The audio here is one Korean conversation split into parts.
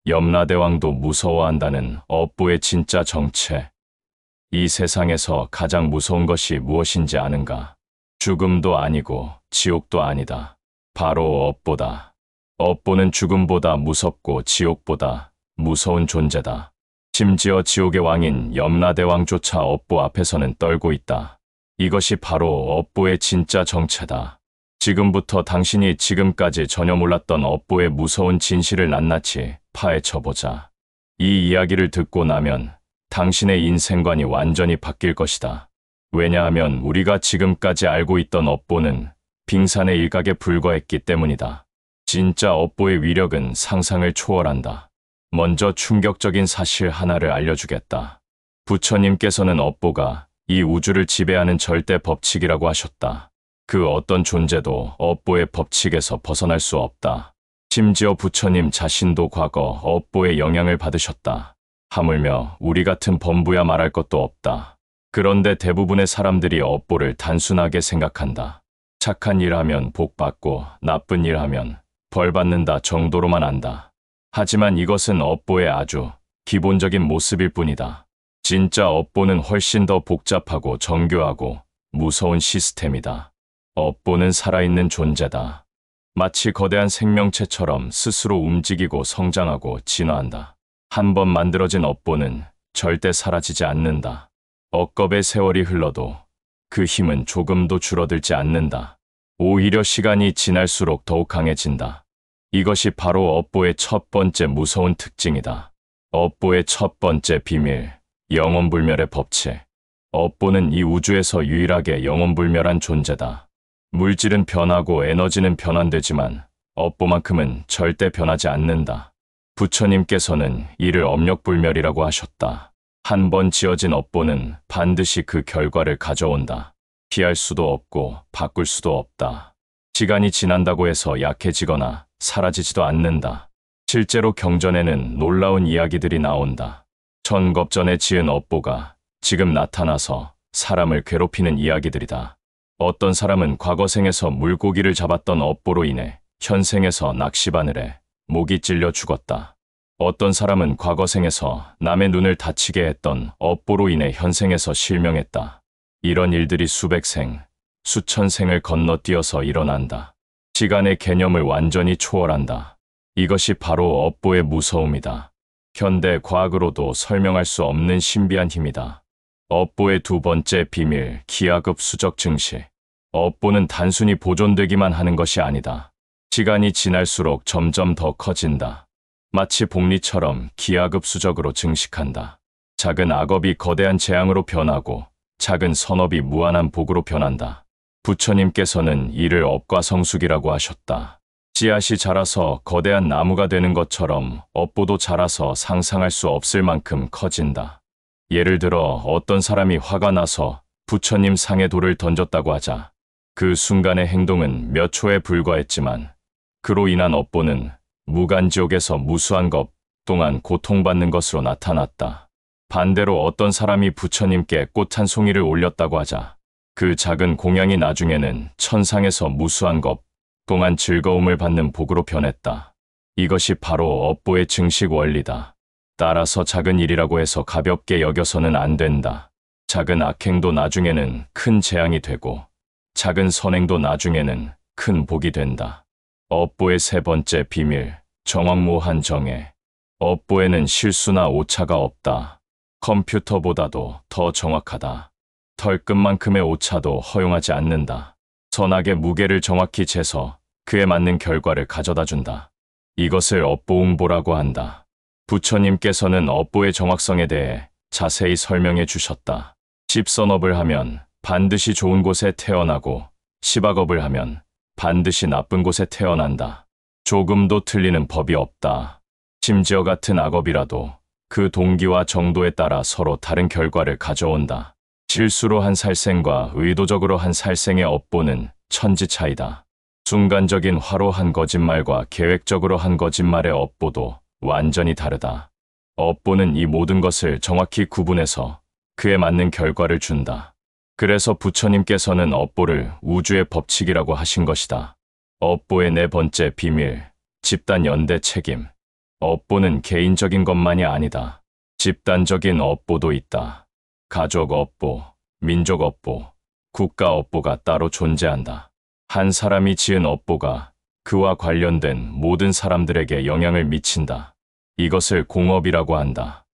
염라대왕도 무서워한다는 업보의 진짜 정체. 이 세상에서 가장 무서운 것이 무엇인지 아는가? 죽음도 아니고 지옥도 아니다. 바로 업보다. 업보는 죽음보다 무섭고 지옥보다 무서운 존재다. 심지어 지옥의 왕인 염라대왕조차 업보 앞에서는 떨고 있다. 이것이 바로 업보의 진짜 정체다. 지금부터 당신이 지금까지 전혀 몰랐던 업보의 무서운 진실을 낱낱이 파헤쳐보자. 이 이야기를 듣고 나면 당신의 인생관이 완전히 바뀔 것이다. 왜냐하면 우리가 지금까지 알고 있던 업보는 빙산의 일각에 불과했기 때문이다. 진짜 업보의 위력은 상상을 초월한다. 먼저 충격적인 사실 하나를 알려주겠다. 부처님께서는 업보가 이 우주를 지배하는 절대 법칙이라고 하셨다. 그 어떤 존재도 업보의 법칙에서 벗어날 수 없다. 심지어 부처님 자신도 과거 업보의 영향을 받으셨다. 하물며 우리 같은 범부야 말할 것도 없다. 그런데 대부분의 사람들이 업보를 단순하게 생각한다. 착한 일 하면 복 받고 나쁜 일 하면 벌 받는다 정도로만 안다. 하지만 이것은 업보의 아주 기본적인 모습일 뿐이다. 진짜 업보는 훨씬 더 복잡하고 정교하고 무서운 시스템이다. 업보는 살아있는 존재다. 마치 거대한 생명체처럼 스스로 움직이고 성장하고 진화한다. 한 번 만들어진 업보는 절대 사라지지 않는다. 억겁의 세월이 흘러도 그 힘은 조금도 줄어들지 않는다. 오히려 시간이 지날수록 더욱 강해진다. 이것이 바로 업보의 첫 번째 무서운 특징이다. 업보의 첫 번째 비밀, 영원불멸의 법칙. 업보는 이 우주에서 유일하게 영원불멸한 존재다. 물질은 변하고 에너지는 변환되지만 업보만큼은 절대 변하지 않는다. 부처님께서는 이를 업력불멸이라고 하셨다. 한 번 지어진 업보는 반드시 그 결과를 가져온다. 피할 수도 없고 바꿀 수도 없다. 시간이 지난다고 해서 약해지거나 사라지지도 않는다. 실제로 경전에는 놀라운 이야기들이 나온다. 천겁전에 지은 업보가 지금 나타나서 사람을 괴롭히는 이야기들이다. 어떤 사람은 과거생에서 물고기를 잡았던 업보로 인해 현생에서 낚시바늘에 목이 찔려 죽었다. 어떤 사람은 과거생에서 남의 눈을 다치게 했던 업보로 인해 현생에서 실명했다. 이런 일들이 수백 생, 수천 생을 건너뛰어서 일어난다. 시간의 개념을 완전히 초월한다. 이것이 바로 업보의 무서움이다. 현대 과학으로도 설명할 수 없는 신비한 힘이다. 업보의 두 번째 비밀, 기하급 수적 증시. 업보는 단순히 보존되기만 하는 것이 아니다. 시간이 지날수록 점점 더 커진다. 마치 복리처럼 기하급 수적으로 증식한다. 작은 악업이 거대한 재앙으로 변하고 작은 선업이 무한한 복으로 변한다. 부처님께서는 이를 업과성숙이라고 하셨다. 씨앗이 자라서 거대한 나무가 되는 것처럼 업보도 자라서 상상할 수 없을 만큼 커진다. 예를 들어 어떤 사람이 화가 나서 부처님 상에 돌을 던졌다고 하자. 그 순간의 행동은 몇 초에 불과했지만 그로 인한 업보는 무간지옥에서 무수한 것 동안 고통받는 것으로 나타났다. 반대로 어떤 사람이 부처님께 꽃 한 송이를 올렸다고 하자. 그 작은 공양이 나중에는 천상에서 무수한 것 동안 즐거움을 받는 복으로 변했다. 이것이 바로 업보의 증식 원리다. 따라서 작은 일이라고 해서 가볍게 여겨서는 안 된다. 작은 악행도 나중에는 큰 재앙이 되고 작은 선행도 나중에는 큰 복이 된다. 업보의 세 번째 비밀, 정확무한 정해. 업보에는 실수나 오차가 없다. 컴퓨터보다도 더 정확하다. 털끝만큼의 오차도 허용하지 않는다. 선악의 무게를 정확히 재서 그에 맞는 결과를 가져다 준다. 이것을 업보응보라고 한다. 부처님께서는 업보의 정확성에 대해 자세히 설명해 주셨다. 10선업을 하면 반드시 좋은 곳에 태어나고 10악업을 하면 반드시 나쁜 곳에 태어난다. 조금도 틀리는 법이 없다. 심지어 같은 악업이라도 그 동기와 정도에 따라 서로 다른 결과를 가져온다. 실수로 한 살생과 의도적으로 한 살생의 업보는 천지 차이다. 순간적인 화로한 거짓말과 계획적으로 한 거짓말의 업보도 완전히 다르다. 업보는 이 모든 것을 정확히 구분해서 그에 맞는 결과를 준다. 그래서 부처님께서는 업보를 우주의 법칙이라고 하신 것이다. 업보의 네 번째 비밀, 집단 연대 책임. 업보는 개인적인 것만이 아니다. 집단적인 업보도 있다. 가족 업보, 민족 업보, 국가 업보가 따로 존재한다. 한 사람이 지은 업보가 그와 관련된 모든 사람들에게 영향을 미친다. 이것을 공업이라고 한다.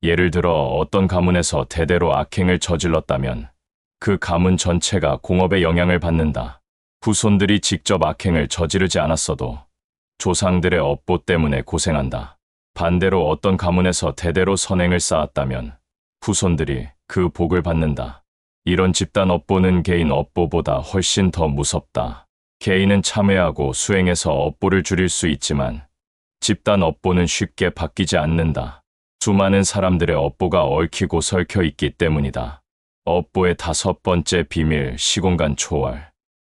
예를 들어 어떤 가문에서 대대로 악행을 저질렀다면 그 가문 전체가 공업의 영향을 받는다. 후손들이 직접 악행을 저지르지 않았어도 조상들의 업보 때문에 고생한다. 반대로 어떤 가문에서 대대로 선행을 쌓았다면 후손들이 그 복을 받는다. 이런 집단 업보는 개인 업보보다 훨씬 더 무섭다. 개인은 참회하고 수행해서 업보를 줄일 수 있지만 집단 업보는 쉽게 바뀌지 않는다. 수많은 사람들의 업보가 얽히고 설켜 있기 때문이다. 업보의 5번째 비밀, 시공간 초월.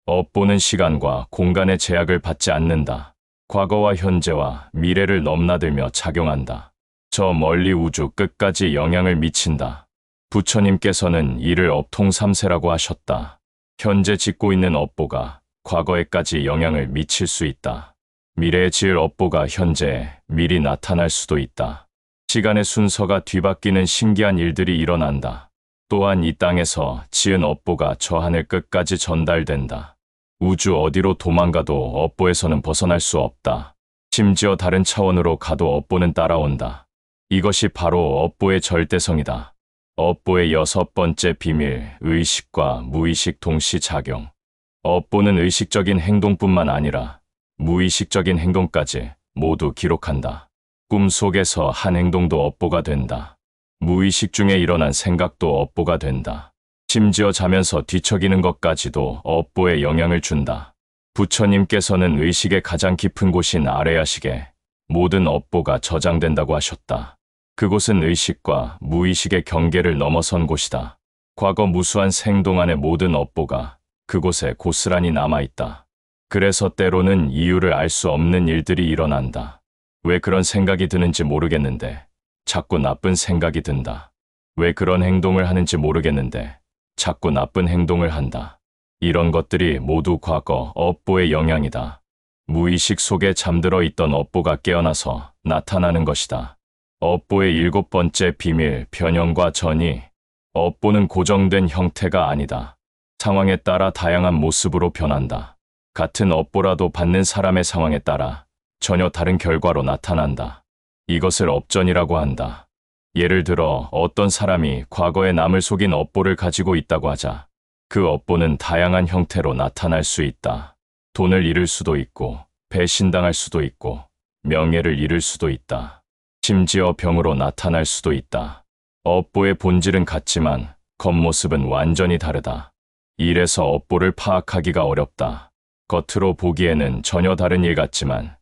업보는 시간과 공간의 제약을 받지 않는다. 과거와 현재와 미래를 넘나들며 작용한다. 저 멀리 우주 끝까지 영향을 미친다. 부처님께서는 이를 업통삼세라고 하셨다. 현재 짓고 있는 업보가 과거에까지 영향을 미칠 수 있다. 미래에 지을 업보가 현재에 미리 나타날 수도 있다. 시간의 순서가 뒤바뀌는 신기한 일들이 일어난다. 또한 이 땅에서 지은 업보가 저 하늘 끝까지 전달된다. 우주 어디로 도망가도 업보에서는 벗어날 수 없다. 심지어 다른 차원으로 가도 업보는 따라온다. 이것이 바로 업보의 절대성이다. 업보의 6번째 비밀, 의식과 무의식 동시 작용. 업보는 의식적인 행동뿐만 아니라 무의식적인 행동까지 모두 기록한다. 꿈속에서 한 행동도 업보가 된다. 무의식 중에 일어난 생각도 업보가 된다. 심지어 자면서 뒤척이는 것까지도 업보에 영향을 준다. 부처님께서는 의식의 가장 깊은 곳인 아래야식에 모든 업보가 저장된다고 하셨다. 그곳은 의식과 무의식의 경계를 넘어선 곳이다. 과거 무수한 생동 안의 모든 업보가 그곳에 고스란히 남아있다. 그래서 때로는 이유를 알 수 없는 일들이 일어난다. 왜 그런 생각이 드는지 모르겠는데 자꾸 나쁜 생각이 든다. 왜 그런 행동을 하는지 모르겠는데 자꾸 나쁜 행동을 한다. 이런 것들이 모두 과거 업보의 영향이다. 무의식 속에 잠들어 있던 업보가 깨어나서 나타나는 것이다. 업보의 7번째 비밀, 변형과 전이. 업보는 고정된 형태가 아니다. 상황에 따라 다양한 모습으로 변한다. 같은 업보라도 받는 사람의 상황에 따라 전혀 다른 결과로 나타난다. 이것을 업전이라고 한다. 예를 들어 어떤 사람이 과거에 남을 속인 업보를 가지고 있다고 하자. 그 업보는 다양한 형태로 나타날 수 있다. 돈을 잃을 수도 있고, 배신당할 수도 있고, 명예를 잃을 수도 있다. 심지어 병으로 나타날 수도 있다. 업보의 본질은 같지만 겉모습은 완전히 다르다. 이래서 업보를 파악하기가 어렵다. 겉으로 보기에는 전혀 다른 일 같지만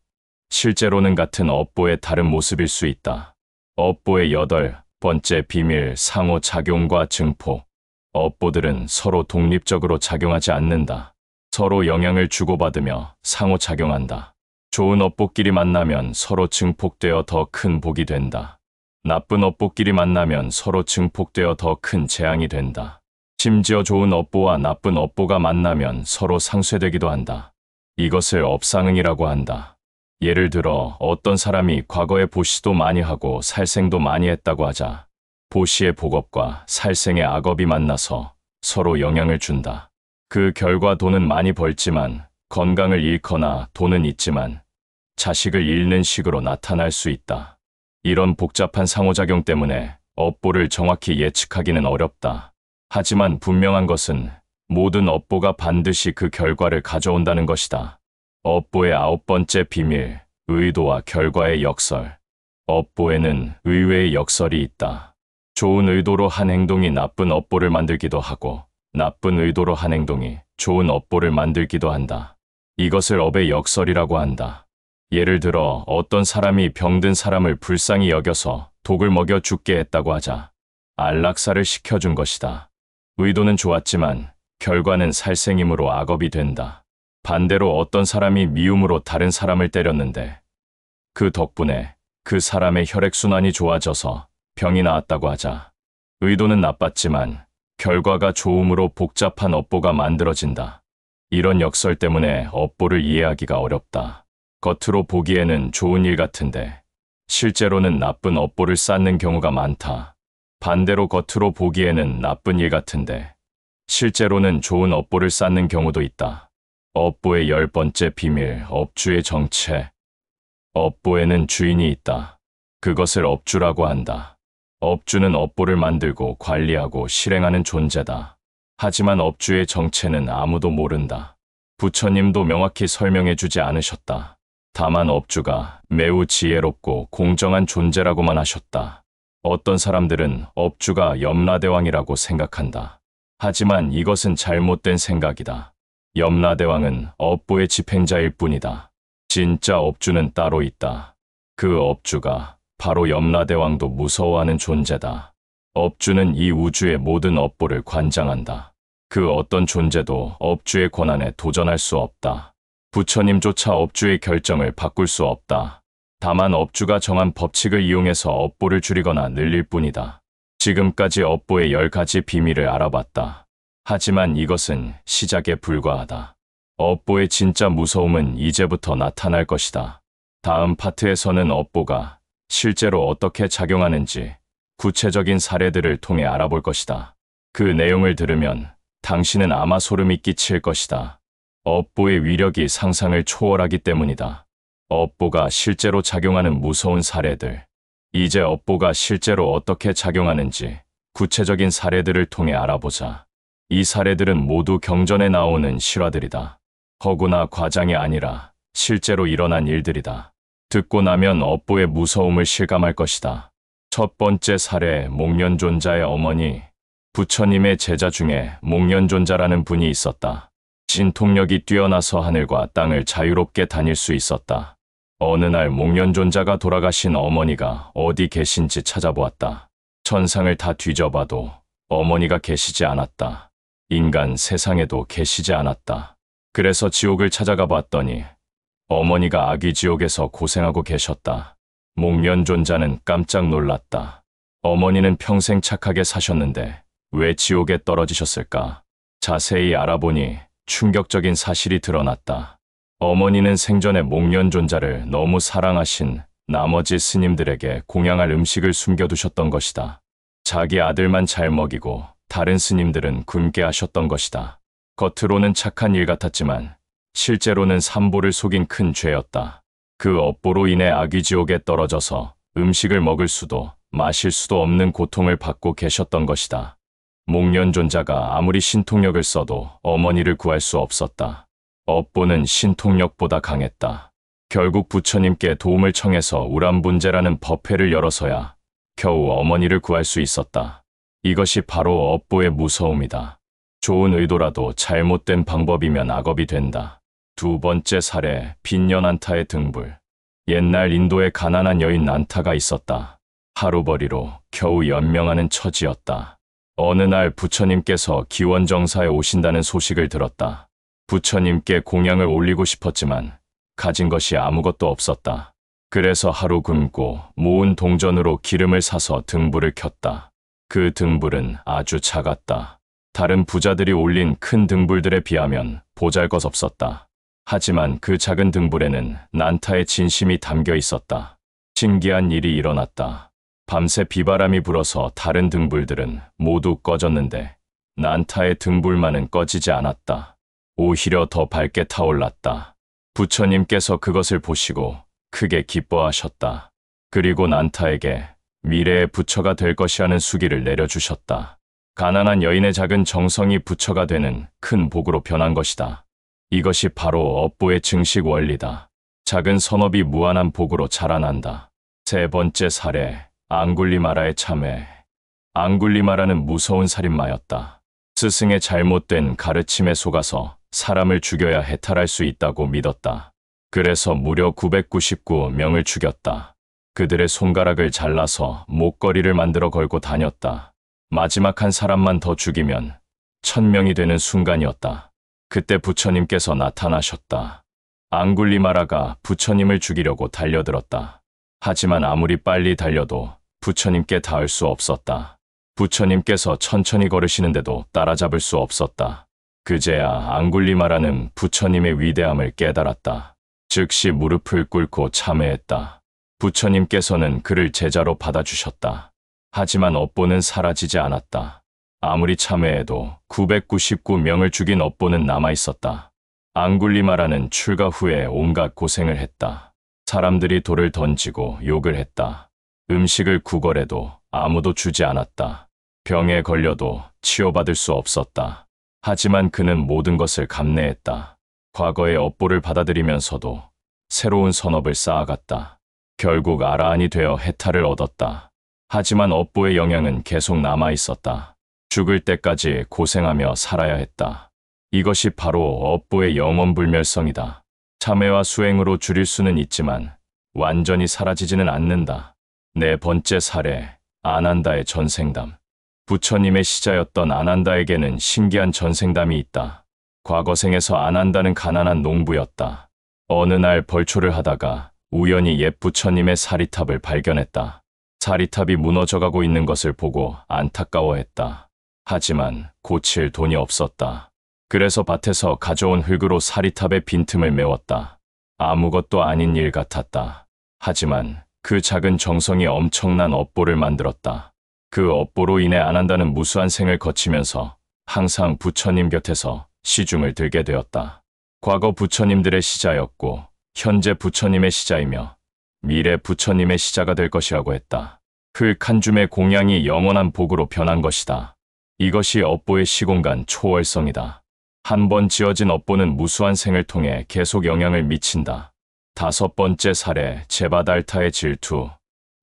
실제로는 같은 업보의 다른 모습일 수 있다. 업보의 8번째 비밀, 상호작용과 증폭. 업보들은 서로 독립적으로 작용하지 않는다. 서로 영향을 주고받으며 상호작용한다. 좋은 업보끼리 만나면 서로 증폭되어 더 큰 복이 된다. 나쁜 업보끼리 만나면 서로 증폭되어 더 큰 재앙이 된다. 심지어 좋은 업보와 나쁜 업보가 만나면 서로 상쇄되기도 한다. 이것을 업상응이라고 한다. 예를 들어 어떤 사람이 과거에 보시도 많이 하고 살생도 많이 했다고 하자. 보시의 복업과 살생의 악업이 만나서 서로 영향을 준다. 그 결과 돈은 많이 벌지만 건강을 잃거나 돈은 있지만 자식을 잃는 식으로 나타날 수 있다. 이런 복잡한 상호작용 때문에 업보를 정확히 예측하기는 어렵다. 하지만 분명한 것은 모든 업보가 반드시 그 결과를 가져온다는 것이다. 업보의 9번째 비밀, 의도와 결과의 역설. 업보에는 의외의 역설이 있다. 좋은 의도로 한 행동이 나쁜 업보를 만들기도 하고 나쁜 의도로 한 행동이 좋은 업보를 만들기도 한다. 이것을 업의 역설이라고 한다. 예를 들어 어떤 사람이 병든 사람을 불쌍히 여겨서 독을 먹여 죽게 했다고 하자. 안락사를 시켜준 것이다. 의도는 좋았지만 결과는 살생임으로 악업이 된다. 반대로 어떤 사람이 미움으로 다른 사람을 때렸는데 그 덕분에 그 사람의 혈액순환이 좋아져서 병이 나았다고 하자. 의도는 나빴지만 결과가 좋음으로 복잡한 업보가 만들어진다. 이런 역설 때문에 업보를 이해하기가 어렵다. 겉으로 보기에는 좋은 일 같은데 실제로는 나쁜 업보를 쌓는 경우가 많다. 반대로 겉으로 보기에는 나쁜 일 같은데 실제로는 좋은 업보를 쌓는 경우도 있다. 업보의 10번째 비밀, 업주의 정체. 업보에는 주인이 있다. 그것을 업주라고 한다. 업주는 업보를 만들고 관리하고 실행하는 존재다. 하지만 업주의 정체는 아무도 모른다. 부처님도 명확히 설명해 주지 않으셨다. 다만 업주가 매우 지혜롭고 공정한 존재라고만 하셨다. 어떤 사람들은 업주가 염라대왕이라고 생각한다. 하지만 이것은 잘못된 생각이다. 염라대왕은 업보의 집행자일 뿐이다. 진짜 업주는 따로 있다. 그 업주가 바로 염라대왕도 무서워하는 존재다. 업주는 이 우주의 모든 업보를 관장한다. 그 어떤 존재도 업주의 권한에 도전할 수 없다. 부처님조차 업주의 결정을 바꿀 수 없다. 다만 업주가 정한 법칙을 이용해서 업보를 줄이거나 늘릴 뿐이다. 지금까지 업보의 10가지 비밀을 알아봤다. 하지만 이것은 시작에 불과하다. 업보의 진짜 무서움은 이제부터 나타날 것이다. 다음 파트에서는 업보가 실제로 어떻게 작용하는지 구체적인 사례들을 통해 알아볼 것이다. 그 내용을 들으면 당신은 아마 소름이 끼칠 것이다. 업보의 위력이 상상을 초월하기 때문이다. 업보가 실제로 작용하는 무서운 사례들. 이제 업보가 실제로 어떻게 작용하는지 구체적인 사례들을 통해 알아보자. 이 사례들은 모두 경전에 나오는 실화들이다. 허구나 과장이 아니라 실제로 일어난 일들이다. 듣고 나면 업보의 무서움을 실감할 것이다. 첫 번째 사례, 목련존자의 어머니. 부처님의 제자 중에 목련존자라는 분이 있었다. 신통력이 뛰어나서 하늘과 땅을 자유롭게 다닐 수 있었다. 어느 날 목련존자가 돌아가신 어머니가 어디 계신지 찾아보았다. 천상을 다 뒤져봐도 어머니가 계시지 않았다. 인간 세상에도 계시지 않았다. 그래서 지옥을 찾아가 봤더니 어머니가 아귀지옥에서 고생하고 계셨다. 목련존자는 깜짝 놀랐다. 어머니는 평생 착하게 사셨는데 왜 지옥에 떨어지셨을까? 자세히 알아보니 충격적인 사실이 드러났다. 어머니는 생전에 목련존자를 너무 사랑하신 나머지 스님들에게 공양할 음식을 숨겨두셨던 것이다. 자기 아들만 잘 먹이고 다른 스님들은 굶게 하셨던 것이다. 겉으로는 착한 일 같았지만 실제로는 삼보를 속인 큰 죄였다. 그 업보로 인해 아귀지옥에 떨어져서 음식을 먹을 수도 마실 수도 없는 고통을 받고 계셨던 것이다. 목련존자가 아무리 신통력을 써도 어머니를 구할 수 없었다. 업보는 신통력보다 강했다. 결국 부처님께 도움을 청해서 우람분재라는 법회를 열어서야 겨우 어머니를 구할 수 있었다. 이것이 바로 업보의 무서움이다. 좋은 의도라도 잘못된 방법이면 악업이 된다. 두 번째 사례, 빈년 난타의 등불. 옛날 인도에 가난한 여인 난타가 있었다. 하루벌이로 겨우 연명하는 처지였다. 어느 날 부처님께서 기원정사에 오신다는 소식을 들었다. 부처님께 공양을 올리고 싶었지만 가진 것이 아무것도 없었다. 그래서 하루 굶고 모은 동전으로 기름을 사서 등불을 켰다. 그 등불은 아주 작았다. 다른 부자들이 올린 큰 등불들에 비하면 보잘것없었다. 하지만 그 작은 등불에는 난타의 진심이 담겨 있었다. 신기한 일이 일어났다. 밤새 비바람이 불어서 다른 등불들은 모두 꺼졌는데 난타의 등불만은 꺼지지 않았다. 오히려 더 밝게 타올랐다. 부처님께서 그것을 보시고 크게 기뻐하셨다. 그리고 난타에게 미래의 부처가 될 것이라는 수기를 내려주셨다. 가난한 여인의 작은 정성이 부처가 되는 큰 복으로 변한 것이다. 이것이 바로 업보의 증식 원리다. 작은 선업이 무한한 복으로 자라난다. 세 번째 사례, 앙굴리마라의 참회. 앙굴리마라는 무서운 살인마였다. 스승의 잘못된 가르침에 속아서 사람을 죽여야 해탈할 수 있다고 믿었다. 그래서 무려 999명을 죽였다. 그들의 손가락을 잘라서 목걸이를 만들어 걸고 다녔다. 마지막 한 사람만 더 죽이면 1000명이 되는 순간이었다. 그때 부처님께서 나타나셨다. 앙굴리마라가 부처님을 죽이려고 달려들었다. 하지만 아무리 빨리 달려도 부처님께 닿을 수 없었다. 부처님께서 천천히 걸으시는데도 따라잡을 수 없었다. 그제야 앙굴리마라는 부처님의 위대함을 깨달았다. 즉시 무릎을 꿇고 참회했다. 부처님께서는 그를 제자로 받아주셨다. 하지만 업보는 사라지지 않았다. 아무리 참회해도 999명을 죽인 업보는 남아있었다. 앙굴리마라는 출가 후에 온갖 고생을 했다. 사람들이 돌을 던지고 욕을 했다. 음식을 구걸해도 아무도 주지 않았다. 병에 걸려도 치료받을 수 없었다. 하지만 그는 모든 것을 감내했다. 과거의 업보를 받아들이면서도 새로운 선업을 쌓아갔다. 결국 아라한이 되어 해탈을 얻었다. 하지만 업보의 영향은 계속 남아있었다. 죽을 때까지 고생하며 살아야 했다. 이것이 바로 업보의 영원불멸성이다. 참회와 수행으로 줄일 수는 있지만 완전히 사라지지는 않는다. 네 번째 사례, 아난다의 전생담. 부처님의 시자였던 아난다에게는 신기한 전생담이 있다. 과거 생에서 아난다는 가난한 농부였다. 어느 날 벌초를 하다가 우연히 옛 부처님의 사리탑을 발견했다. 사리탑이 무너져가고 있는 것을 보고 안타까워했다. 하지만 고칠 돈이 없었다. 그래서 밭에서 가져온 흙으로 사리탑의 빈틈을 메웠다. 아무것도 아닌 일 같았다. 하지만 그 작은 정성이 엄청난 업보를 만들었다. 그 업보로 인해 아난다는 무수한 생을 거치면서 항상 부처님 곁에서 시중을 들게 되었다. 과거 부처님들의 시자였고 현재 부처님의 시자이며 미래 부처님의 시자가 될 것이라고 했다. 흙 한 줌의 공양이 영원한 복으로 변한 것이다. 이것이 업보의 시공간 초월성이다. 한 번 지어진 업보는 무수한 생을 통해 계속 영향을 미친다. 다섯 번째 사례, 제바달타의 질투.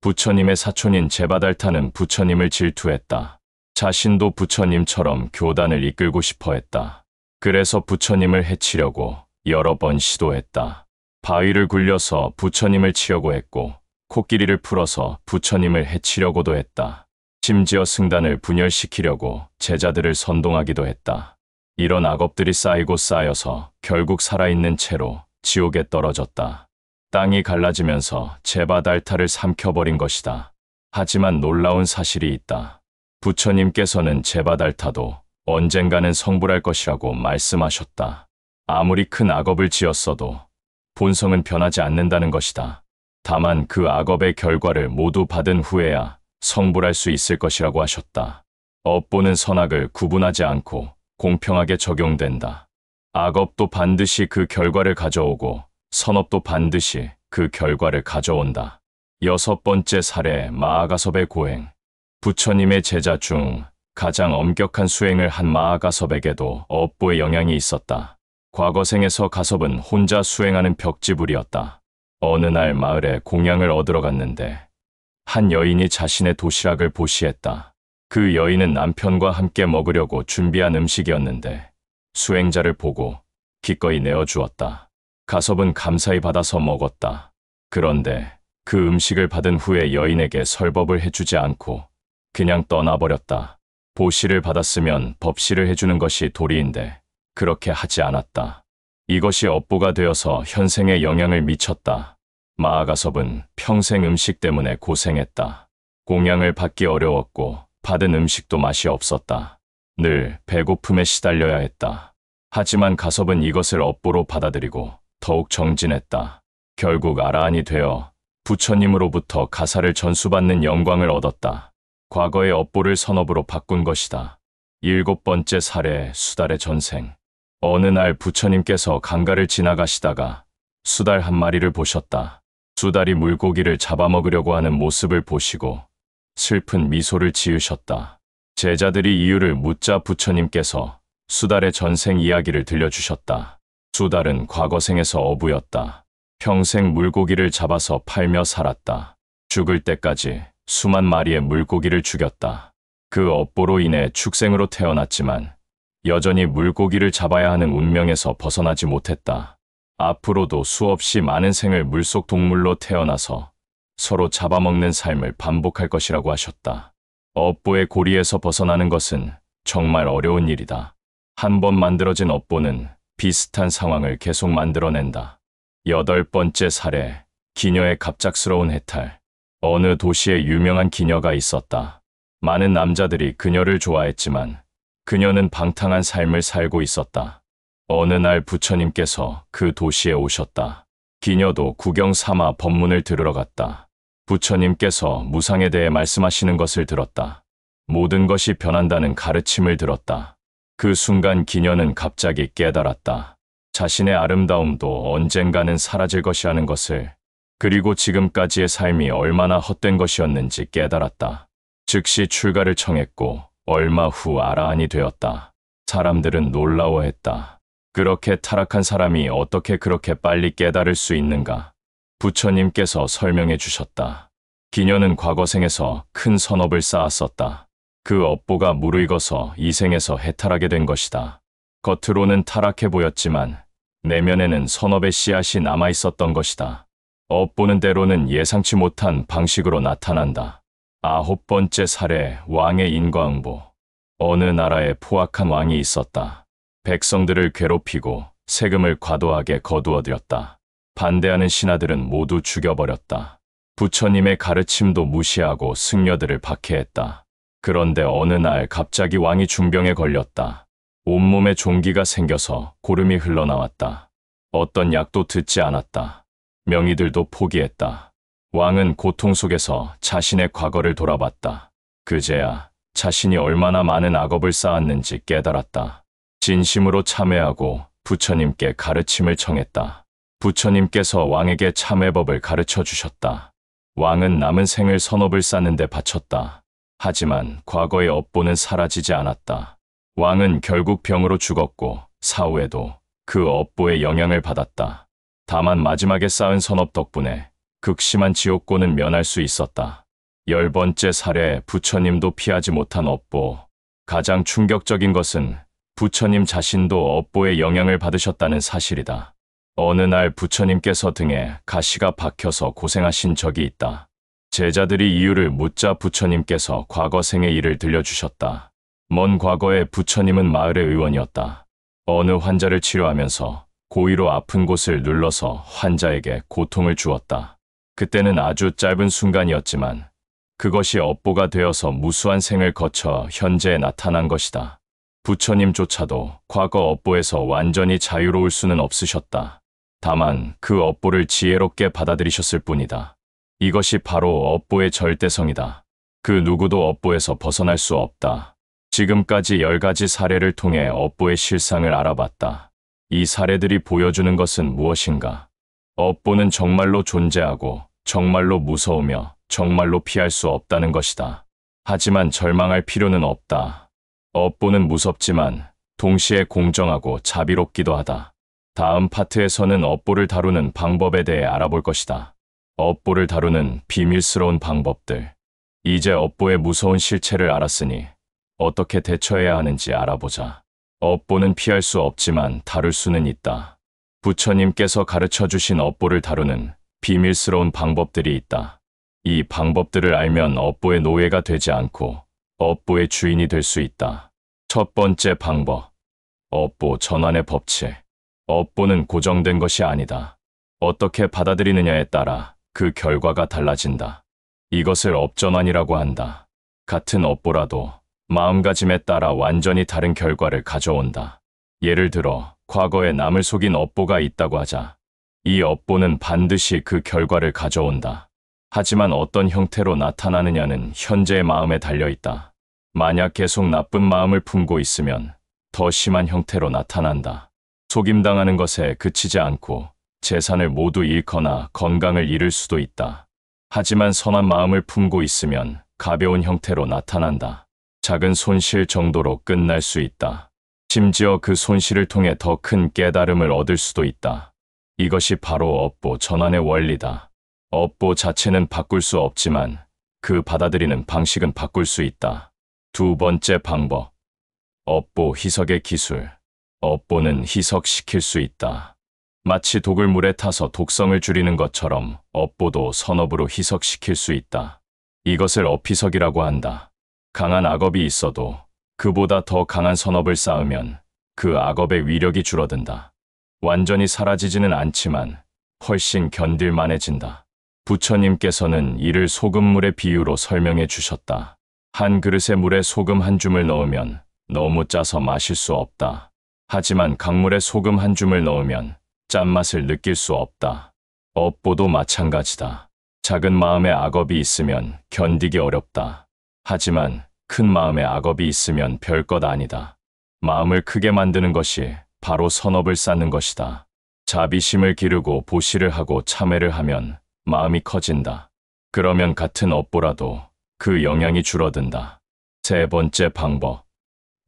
부처님의 사촌인 제바달타는 부처님을 질투했다. 자신도 부처님처럼 교단을 이끌고 싶어 했다. 그래서 부처님을 해치려고 여러 번 시도했다. 바위를 굴려서 부처님을 치려고 했고 코끼리를 풀어서 부처님을 해치려고도 했다. 심지어 승단을 분열시키려고 제자들을 선동하기도 했다. 이런 악업들이 쌓이고 쌓여서 결국 살아있는 채로 지옥에 떨어졌다. 땅이 갈라지면서 제바달타를 삼켜버린 것이다. 하지만 놀라운 사실이 있다. 부처님께서는 제바달타도 언젠가는 성불할 것이라고 말씀하셨다. 아무리 큰 악업을 지었어도 본성은 변하지 않는다는 것이다. 다만 그 악업의 결과를 모두 받은 후에야 성불할 수 있을 것이라고 하셨다. 업보는 선악을 구분하지 않고 공평하게 적용된다. 악업도 반드시 그 결과를 가져오고 선업도 반드시 그 결과를 가져온다. 여섯 번째 사례, 마아가섭의 고행. 부처님의 제자 중 가장 엄격한 수행을 한 마아가섭에게도 업보의 영향이 있었다. 과거 생에서 가섭은 혼자 수행하는 벽지불이었다. 어느 날 마을에 공양을 얻으러 갔는데 한 여인이 자신의 도시락을 보시했다. 그 여인은 남편과 함께 먹으려고 준비한 음식이었는데 수행자를 보고 기꺼이 내어주었다. 가섭은 감사히 받아서 먹었다. 그런데 그 음식을 받은 후에 여인에게 설법을 해주지 않고 그냥 떠나버렸다. 보시를 받았으면 법시를 해주는 것이 도리인데 그렇게 하지 않았다. 이것이 업보가 되어서 현생에 영향을 미쳤다. 마아가섭은 평생 음식 때문에 고생했다. 공양을 받기 어려웠고 받은 음식도 맛이 없었다. 늘 배고픔에 시달려야 했다. 하지만 가섭은 이것을 업보로 받아들이고 더욱 정진했다. 결국 아라한이 되어 부처님으로부터 가사를 전수받는 영광을 얻었다. 과거의 업보를 선업으로 바꾼 것이다. 일곱 번째 사례, 수달의 전생. 어느 날 부처님께서 강가를 지나가시다가 수달 한 마리를 보셨다. 수달이 물고기를 잡아먹으려고 하는 모습을 보시고 슬픈 미소를 지으셨다. 제자들이 이유를 묻자 부처님께서 수달의 전생 이야기를 들려주셨다. 수달은 과거 생에서 어부였다. 평생 물고기를 잡아서 팔며 살았다. 죽을 때까지 수만 마리의 물고기를 죽였다. 그 업보로 인해 축생으로 태어났지만 여전히 물고기를 잡아야 하는 운명에서 벗어나지 못했다. 앞으로도 수없이 많은 생을 물속 동물로 태어나서 서로 잡아먹는 삶을 반복할 것이라고 하셨다. 업보의 고리에서 벗어나는 것은 정말 어려운 일이다. 한 번 만들어진 업보는 비슷한 상황을 계속 만들어낸다. 여덟 번째 사례, 기녀의 갑작스러운 해탈. 어느 도시에 유명한 기녀가 있었다. 많은 남자들이 그녀를 좋아했지만 그녀는 방탕한 삶을 살고 있었다. 어느 날 부처님께서 그 도시에 오셨다. 기녀도 구경 삼아 법문을 들으러 갔다. 부처님께서 무상에 대해 말씀하시는 것을 들었다. 모든 것이 변한다는 가르침을 들었다. 그 순간 기녀는 갑자기 깨달았다. 자신의 아름다움도 언젠가는 사라질 것이라는 것을, 그리고 지금까지의 삶이 얼마나 헛된 것이었는지 깨달았다. 즉시 출가를 청했고 얼마 후 아라한이 되었다. 사람들은 놀라워했다. 그렇게 타락한 사람이 어떻게 그렇게 빨리 깨달을 수 있는가? 부처님께서 설명해 주셨다. 기녀는 과거 생에서 큰 선업을 쌓았었다. 그 업보가 무르익어서 이 생에서 해탈하게 된 것이다. 겉으로는 타락해 보였지만 내면에는 선업의 씨앗이 남아 있었던 것이다. 업보는 때로는 예상치 못한 방식으로 나타난다. 9번째 사례, 왕의 인과응보. 어느 나라에 포악한 왕이 있었다. 백성들을 괴롭히고 세금을 과도하게 거두어들였다. 반대하는 신하들은 모두 죽여버렸다. 부처님의 가르침도 무시하고 승려들을 박해했다. 그런데 어느 날 갑자기 왕이 중병에 걸렸다. 온몸에 종기가 생겨서 고름이 흘러나왔다. 어떤 약도 듣지 않았다. 명의들도 포기했다. 왕은 고통 속에서 자신의 과거를 돌아봤다. 그제야 자신이 얼마나 많은 악업을 쌓았는지 깨달았다. 진심으로 참회하고 부처님께 가르침을 청했다. 부처님께서 왕에게 참회법을 가르쳐 주셨다. 왕은 남은 생을 선업을 쌓는 데 바쳤다. 하지만 과거의 업보는 사라지지 않았다. 왕은 결국 병으로 죽었고 사후에도 그 업보의 영향을 받았다. 다만 마지막에 쌓은 선업 덕분에 극심한 지옥고는 면할 수 있었다. 10번째 사례, 부처님도 피하지 못한 업보. 가장 충격적인 것은 부처님 자신도 업보의 영향을 받으셨다는 사실이다. 어느 날 부처님께서 등에 가시가 박혀서 고생하신 적이 있다. 제자들이 이유를 묻자 부처님께서 과거 생의 일을 들려주셨다. 먼 과거에 부처님은 마을의 의원이었다. 어느 환자를 치료하면서 고의로 아픈 곳을 눌러서 환자에게 고통을 주었다. 그때는 아주 짧은 순간이었지만 그것이 업보가 되어서 무수한 생을 거쳐 현재에 나타난 것이다. 부처님조차도 과거 업보에서 완전히 자유로울 수는 없으셨다. 다만 그 업보를 지혜롭게 받아들이셨을 뿐이다. 이것이 바로 업보의 절대성이다. 그 누구도 업보에서 벗어날 수 없다. 지금까지 10가지 사례를 통해 업보의 실상을 알아봤다. 이 사례들이 보여주는 것은 무엇인가? 업보는 정말로 존재하고 정말로 무서우며 정말로 피할 수 없다는 것이다. 하지만 절망할 필요는 없다. 업보는 무섭지만 동시에 공정하고 자비롭기도 하다. 다음 파트에서는 업보를 다루는 방법에 대해 알아볼 것이다. 업보를 다루는 비밀스러운 방법들. 이제 업보의 무서운 실체를 알았으니 어떻게 대처해야 하는지 알아보자. 업보는 피할 수 없지만 다룰 수는 있다. 부처님께서 가르쳐 주신 업보를 다루는 비밀스러운 방법들이 있다. 이 방법들을 알면 업보의 노예가 되지 않고 업보의 주인이 될 수 있다. 첫 번째 방법. 업보 전환의 법칙. 업보는 고정된 것이 아니다. 어떻게 받아들이느냐에 따라 그 결과가 달라진다. 이것을 업전환이라고 한다. 같은 업보라도 마음가짐에 따라 완전히 다른 결과를 가져온다. 예를 들어 과거에 남을 속인 업보가 있다고 하자. 이 업보는 반드시 그 결과를 가져온다. 하지만 어떤 형태로 나타나느냐는 현재의 마음에 달려있다. 만약 계속 나쁜 마음을 품고 있으면 더 심한 형태로 나타난다. 속임당하는 것에 그치지 않고 재산을 모두 잃거나 건강을 잃을 수도 있다. 하지만 선한 마음을 품고 있으면 가벼운 형태로 나타난다. 작은 손실 정도로 끝날 수 있다. 심지어 그 손실을 통해 더 큰 깨달음을 얻을 수도 있다. 이것이 바로 업보 전환의 원리다. 업보 자체는 바꿀 수 없지만 그 받아들이는 방식은 바꿀 수 있다. 두 번째 방법. 업보 희석의 기술. 업보는 희석시킬 수 있다. 마치 독을 물에 타서 독성을 줄이는 것처럼 업보도 선업으로 희석시킬 수 있다. 이것을 업희석이라고 한다. 강한 악업이 있어도 그보다 더 강한 선업을 쌓으면 그 악업의 위력이 줄어든다. 완전히 사라지지는 않지만 훨씬 견딜만해진다. 부처님께서는 이를 소금물의 비유로 설명해 주셨다. 한 그릇의 물에 소금 한 줌을 넣으면 너무 짜서 마실 수 없다. 하지만 강물에 소금 한 줌을 넣으면 짠맛을 느낄 수 없다. 업보도 마찬가지다. 작은 마음에 악업이 있으면 견디기 어렵다. 하지만 큰 마음에 악업이 있으면 별것 아니다. 마음을 크게 만드는 것이 바로 선업을 쌓는 것이다. 자비심을 기르고 보시를 하고 참회를 하면 마음이 커진다. 그러면 같은 업보라도 그 영향이 줄어든다. 세 번째 방법.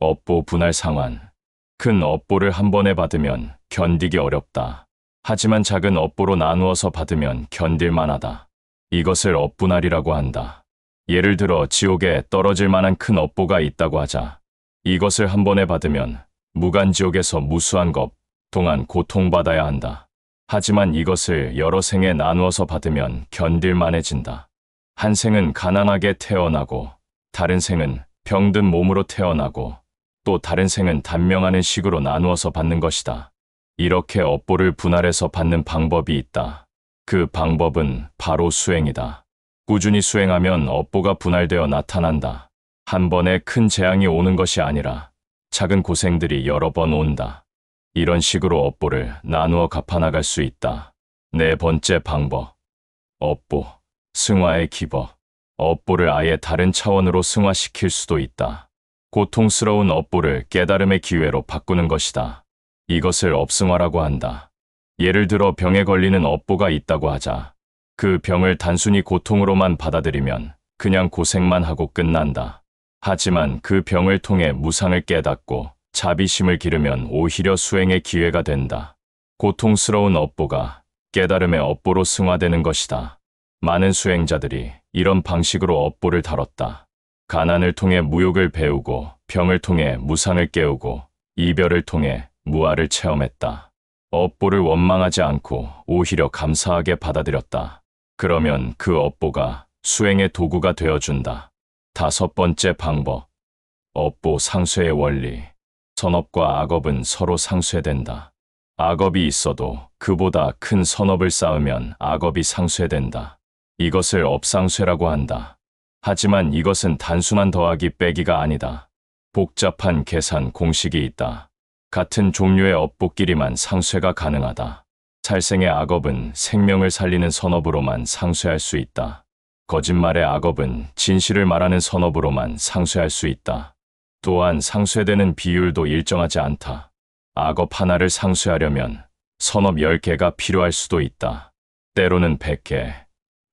업보 분할 상환. 큰 업보를 한 번에 받으면 견디기 어렵다. 하지만 작은 업보로 나누어서 받으면 견딜만하다. 이것을 업분할이라고 한다. 예를 들어 지옥에 떨어질 만한 큰 업보가 있다고 하자. 이것을 한 번에 받으면 무간지옥에서 무수한 것 동안 고통받아야 한다. 하지만 이것을 여러 생에 나누어서 받으면 견딜만해진다. 한 생은 가난하게 태어나고 다른 생은 병든 몸으로 태어나고 또 다른 생은 단명하는 식으로 나누어서 받는 것이다. 이렇게 업보를 분할해서 받는 방법이 있다. 그 방법은 바로 수행이다. 꾸준히 수행하면 업보가 분할되어 나타난다. 한 번에 큰 재앙이 오는 것이 아니라 작은 고생들이 여러 번 온다. 이런 식으로 업보를 나누어 갚아나갈 수 있다. 네 번째 방법. 업보, 승화의 기법. 업보를 아예 다른 차원으로 승화시킬 수도 있다. 고통스러운 업보를 깨달음의 기회로 바꾸는 것이다. 이것을 업승화라고 한다. 예를 들어 병에 걸리는 업보가 있다고 하자. 그 병을 단순히 고통으로만 받아들이면 그냥 고생만 하고 끝난다. 하지만 그 병을 통해 무상을 깨닫고 자비심을 기르면 오히려 수행의 기회가 된다. 고통스러운 업보가 깨달음의 업보로 승화되는 것이다. 많은 수행자들이 이런 방식으로 업보를 다뤘다. 가난을 통해 무욕을 배우고 병을 통해 무상을 깨우고 이별을 통해 무아를 체험했다. 업보를 원망하지 않고 오히려 감사하게 받아들였다. 그러면 그 업보가 수행의 도구가 되어준다. 다섯 번째 방법. 업보 상쇄의 원리. 선업과 악업은 서로 상쇄된다. 악업이 있어도 그보다 큰 선업을 쌓으면 악업이 상쇄된다. 이것을 업상쇄라고 한다. 하지만 이것은 단순한 더하기 빼기가 아니다. 복잡한 계산 공식이 있다. 같은 종류의 업보끼리만 상쇄가 가능하다. 살생의 악업은 생명을 살리는 선업으로만 상쇄할 수 있다. 거짓말의 악업은 진실을 말하는 선업으로만 상쇄할 수 있다. 또한 상쇄되는 비율도 일정하지 않다. 악업 하나를 상쇄하려면 선업 10개가 필요할 수도 있다. 때로는 100개,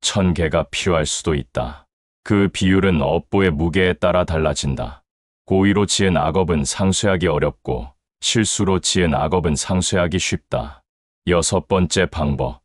1000개가 필요할 수도 있다. 그 비율은 업보의 무게에 따라 달라진다. 고의로 지은 악업은 상쇄하기 어렵고 실수로 지은 악업은 상쇄하기 쉽다. 여섯 번째 방법.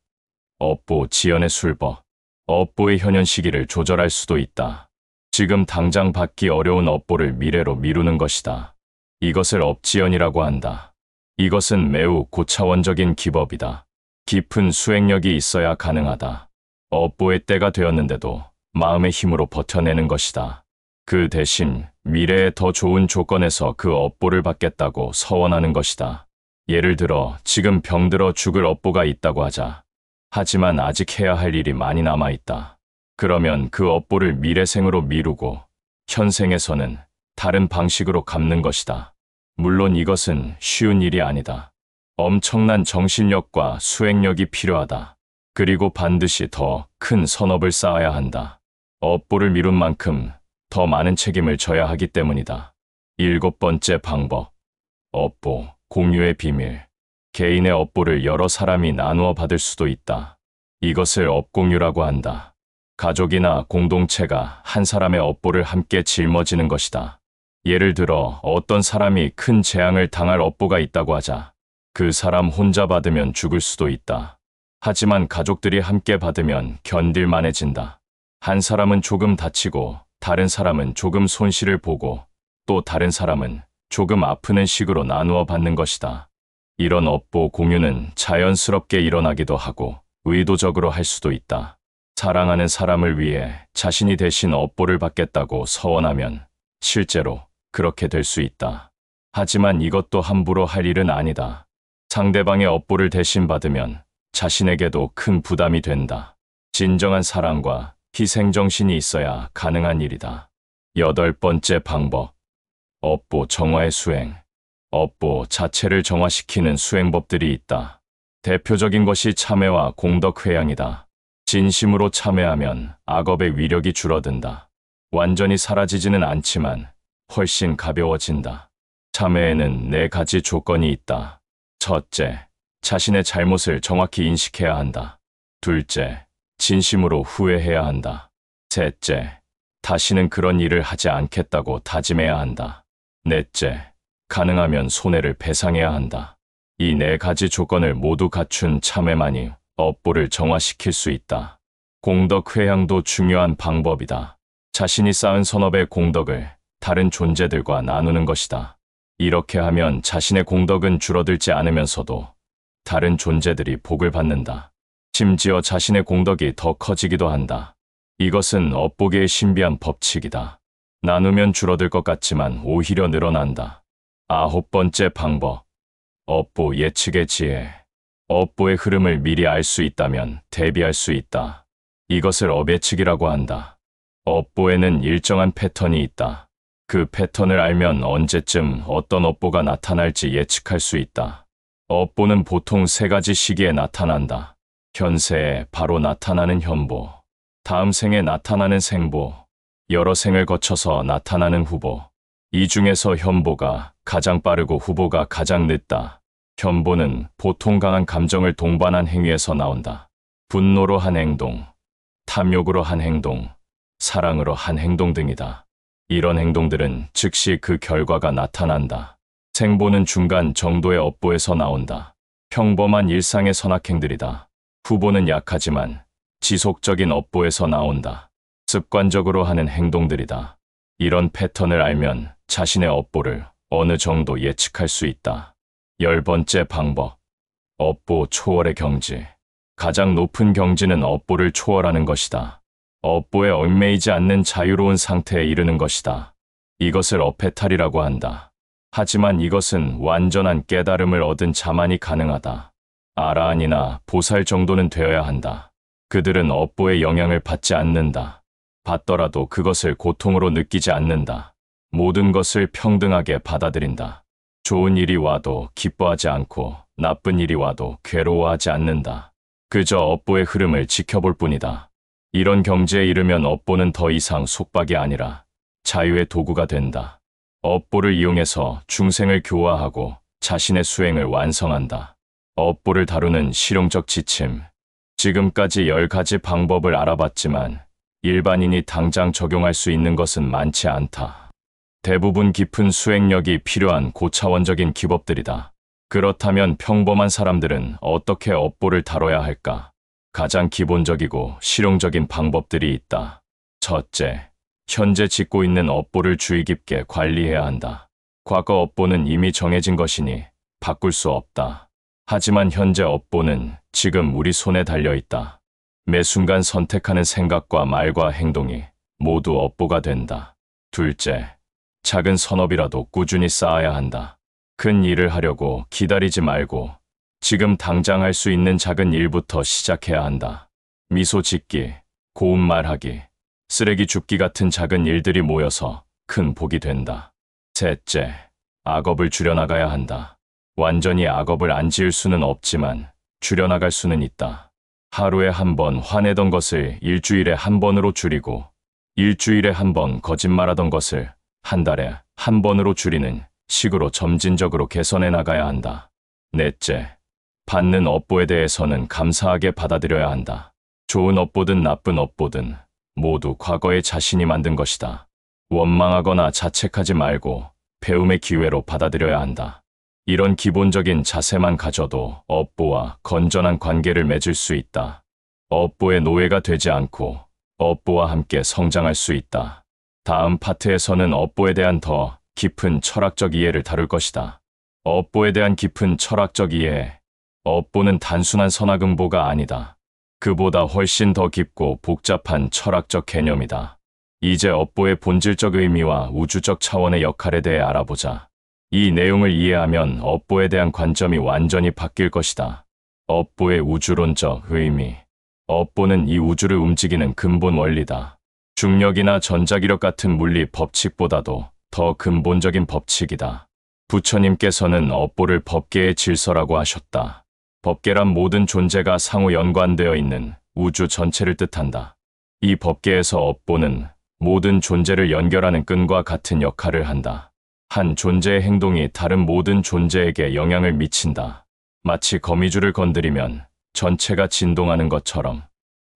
업보 지연의 술법. 업보의 현현 시기를 조절할 수도 있다. 지금 당장 받기 어려운 업보를 미래로 미루는 것이다. 이것을 업지연이라고 한다. 이것은 매우 고차원적인 기법이다. 깊은 수행력이 있어야 가능하다. 업보의 때가 되었는데도 마음의 힘으로 버텨내는 것이다. 그 대신 미래에 더 좋은 조건에서 그 업보를 받겠다고 서원하는 것이다. 예를 들어 지금 병들어 죽을 업보가 있다고 하자. 하지만 아직 해야 할 일이 많이 남아있다. 그러면 그 업보를 미래생으로 미루고 현생에서는 다른 방식으로 갚는 것이다. 물론 이것은 쉬운 일이 아니다. 엄청난 정신력과 수행력이 필요하다. 그리고 반드시 더 큰 선업을 쌓아야 한다. 업보를 미룬 만큼 더 많은 책임을 져야 하기 때문이다. 일곱 번째 방법. 업보, 공유의 비밀. 개인의 업보를 여러 사람이 나누어 받을 수도 있다. 이것을 업공유라고 한다. 가족이나 공동체가 한 사람의 업보를 함께 짊어지는 것이다. 예를 들어 어떤 사람이 큰 재앙을 당할 업보가 있다고 하자. 그 사람 혼자 받으면 죽을 수도 있다. 하지만 가족들이 함께 받으면 견딜만해진다. 한 사람은 조금 다치고 다른 사람은 조금 손실을 보고 또 다른 사람은 조금 아프는 식으로 나누어 받는 것이다. 이런 업보 공유는 자연스럽게 일어나기도 하고 의도적으로 할 수도 있다. 사랑하는 사람을 위해 자신이 대신 업보를 받겠다고 서원하면 실제로 그렇게 될 수 있다. 하지만 이것도 함부로 할 일은 아니다. 상대방의 업보를 대신 받으면 자신에게도 큰 부담이 된다. 진정한 사랑과 희생정신이 있어야 가능한 일이다. 여덟 번째 방법. 업보 정화의 수행. 업보 자체를 정화시키는 수행법들이 있다. 대표적인 것이 참회와 공덕회양이다. 진심으로 참회하면 악업의 위력이 줄어든다. 완전히 사라지지는 않지만 훨씬 가벼워진다. 참회에는 4가지 조건이 있다. 첫째, 자신의 잘못을 정확히 인식해야 한다. 둘째, 진심으로 후회해야 한다. 셋째, 다시는 그런 일을 하지 않겠다고 다짐해야 한다. 넷째, 가능하면 손해를 배상해야 한다. 이 4가지 조건을 모두 갖춘 참회만이 업보를 정화시킬 수 있다. 공덕회양도 중요한 방법이다. 자신이 쌓은 선업의 공덕을 다른 존재들과 나누는 것이다. 이렇게 하면 자신의 공덕은 줄어들지 않으면서도 다른 존재들이 복을 받는다. 심지어 자신의 공덕이 더 커지기도 한다. 이것은 업보계의 신비한 법칙이다. 나누면 줄어들 것 같지만 오히려 늘어난다. 9번째 방법. 업보 예측의 지혜. 업보의 흐름을 미리 알 수 있다면 대비할 수 있다. 이것을 업예측이라고 한다. 업보에는 일정한 패턴이 있다. 그 패턴을 알면 언제쯤 어떤 업보가 나타날지 예측할 수 있다. 업보는 보통 3가지 시기에 나타난다. 현세에 바로 나타나는 현보, 다음 생에 나타나는 생보, 여러 생을 거쳐서 나타나는 후보. 이 중에서 현보가 가장 빠르고 후보가 가장 늦다. 현보는 보통 강한 감정을 동반한 행위에서 나온다. 분노로 한 행동, 탐욕으로 한 행동, 사랑으로 한 행동 등이다. 이런 행동들은 즉시 그 결과가 나타난다. 생보는 중간 정도의 업보에서 나온다. 평범한 일상의 선악행들이다. 후보는 약하지만 지속적인 업보에서 나온다. 습관적으로 하는 행동들이다. 이런 패턴을 알면 자신의 업보를 어느 정도 예측할 수 있다. 10번째 방법. 업보 초월의 경지. 가장 높은 경지는 업보를 초월하는 것이다. 업보에 얽매이지 않는 자유로운 상태에 이르는 것이다. 이것을 업해탈이라고 한다. 하지만 이것은 완전한 깨달음을 얻은 자만이 가능하다. 아라한이나 보살 정도는 되어야 한다. 그들은 업보의 영향을 받지 않는다. 받더라도 그것을 고통으로 느끼지 않는다. 모든 것을 평등하게 받아들인다. 좋은 일이 와도 기뻐하지 않고 나쁜 일이 와도 괴로워하지 않는다. 그저 업보의 흐름을 지켜볼 뿐이다. 이런 경지에 이르면 업보는 더 이상 속박이 아니라 자유의 도구가 된다. 업보를 이용해서 중생을 교화하고 자신의 수행을 완성한다. 업보를 다루는 실용적 지침. 지금까지 10가지 방법을 알아봤지만 일반인이 당장 적용할 수 있는 것은 많지 않다. 대부분 깊은 수행력이 필요한 고차원적인 기법들이다. 그렇다면 평범한 사람들은 어떻게 업보를 다뤄야 할까? 가장 기본적이고 실용적인 방법들이 있다. 첫째, 현재 짓고 있는 업보를 주의 깊게 관리해야 한다. 과거 업보는 이미 정해진 것이니 바꿀 수 없다. 하지만 현재 업보는 지금 우리 손에 달려 있다. 매 순간 선택하는 생각과 말과 행동이 모두 업보가 된다. 둘째, 작은 선업이라도 꾸준히 쌓아야 한다. 큰 일을 하려고 기다리지 말고 지금 당장 할 수 있는 작은 일부터 시작해야 한다. 미소 짓기, 고운 말하기, 쓰레기 줍기 같은 작은 일들이 모여서 큰 복이 된다. 셋째, 악업을 줄여나가야 한다. 완전히 악업을 안 지을 수는 없지만 줄여나갈 수는 있다. 하루에 한 번 화내던 것을 일주일에 한 번으로 줄이고 일주일에 한 번 거짓말하던 것을 한 달에 한 번으로 줄이는 식으로 점진적으로 개선해 나가야 한다. 넷째, 받는 업보에 대해서는 감사하게 받아들여야 한다. 좋은 업보든 나쁜 업보든 모두 과거에 자신이 만든 것이다. 원망하거나 자책하지 말고 배움의 기회로 받아들여야 한다. 이런 기본적인 자세만 가져도 업보와 건전한 관계를 맺을 수 있다. 업보의 노예가 되지 않고 업보와 함께 성장할 수 있다. 다음 파트에서는 업보에 대한 더 깊은 철학적 이해를 다룰 것이다. 업보에 대한 깊은 철학적 이해. 업보는 단순한 선악응보가 아니다. 그보다 훨씬 더 깊고 복잡한 철학적 개념이다. 이제 업보의 본질적 의미와 우주적 차원의 역할에 대해 알아보자. 이 내용을 이해하면 업보에 대한 관점이 완전히 바뀔 것이다. 업보의 우주론적 의미. 업보는 이 우주를 움직이는 근본 원리다. 중력이나 전자기력 같은 물리 법칙보다도 더 근본적인 법칙이다. 부처님께서는 업보를 법계의 질서라고 하셨다. 법계란 모든 존재가 상호 연관되어 있는 우주 전체를 뜻한다. 이 법계에서 업보는 모든 존재를 연결하는 끈과 같은 역할을 한다. 한 존재의 행동이 다른 모든 존재에게 영향을 미친다. 마치 거미줄을 건드리면 전체가 진동하는 것처럼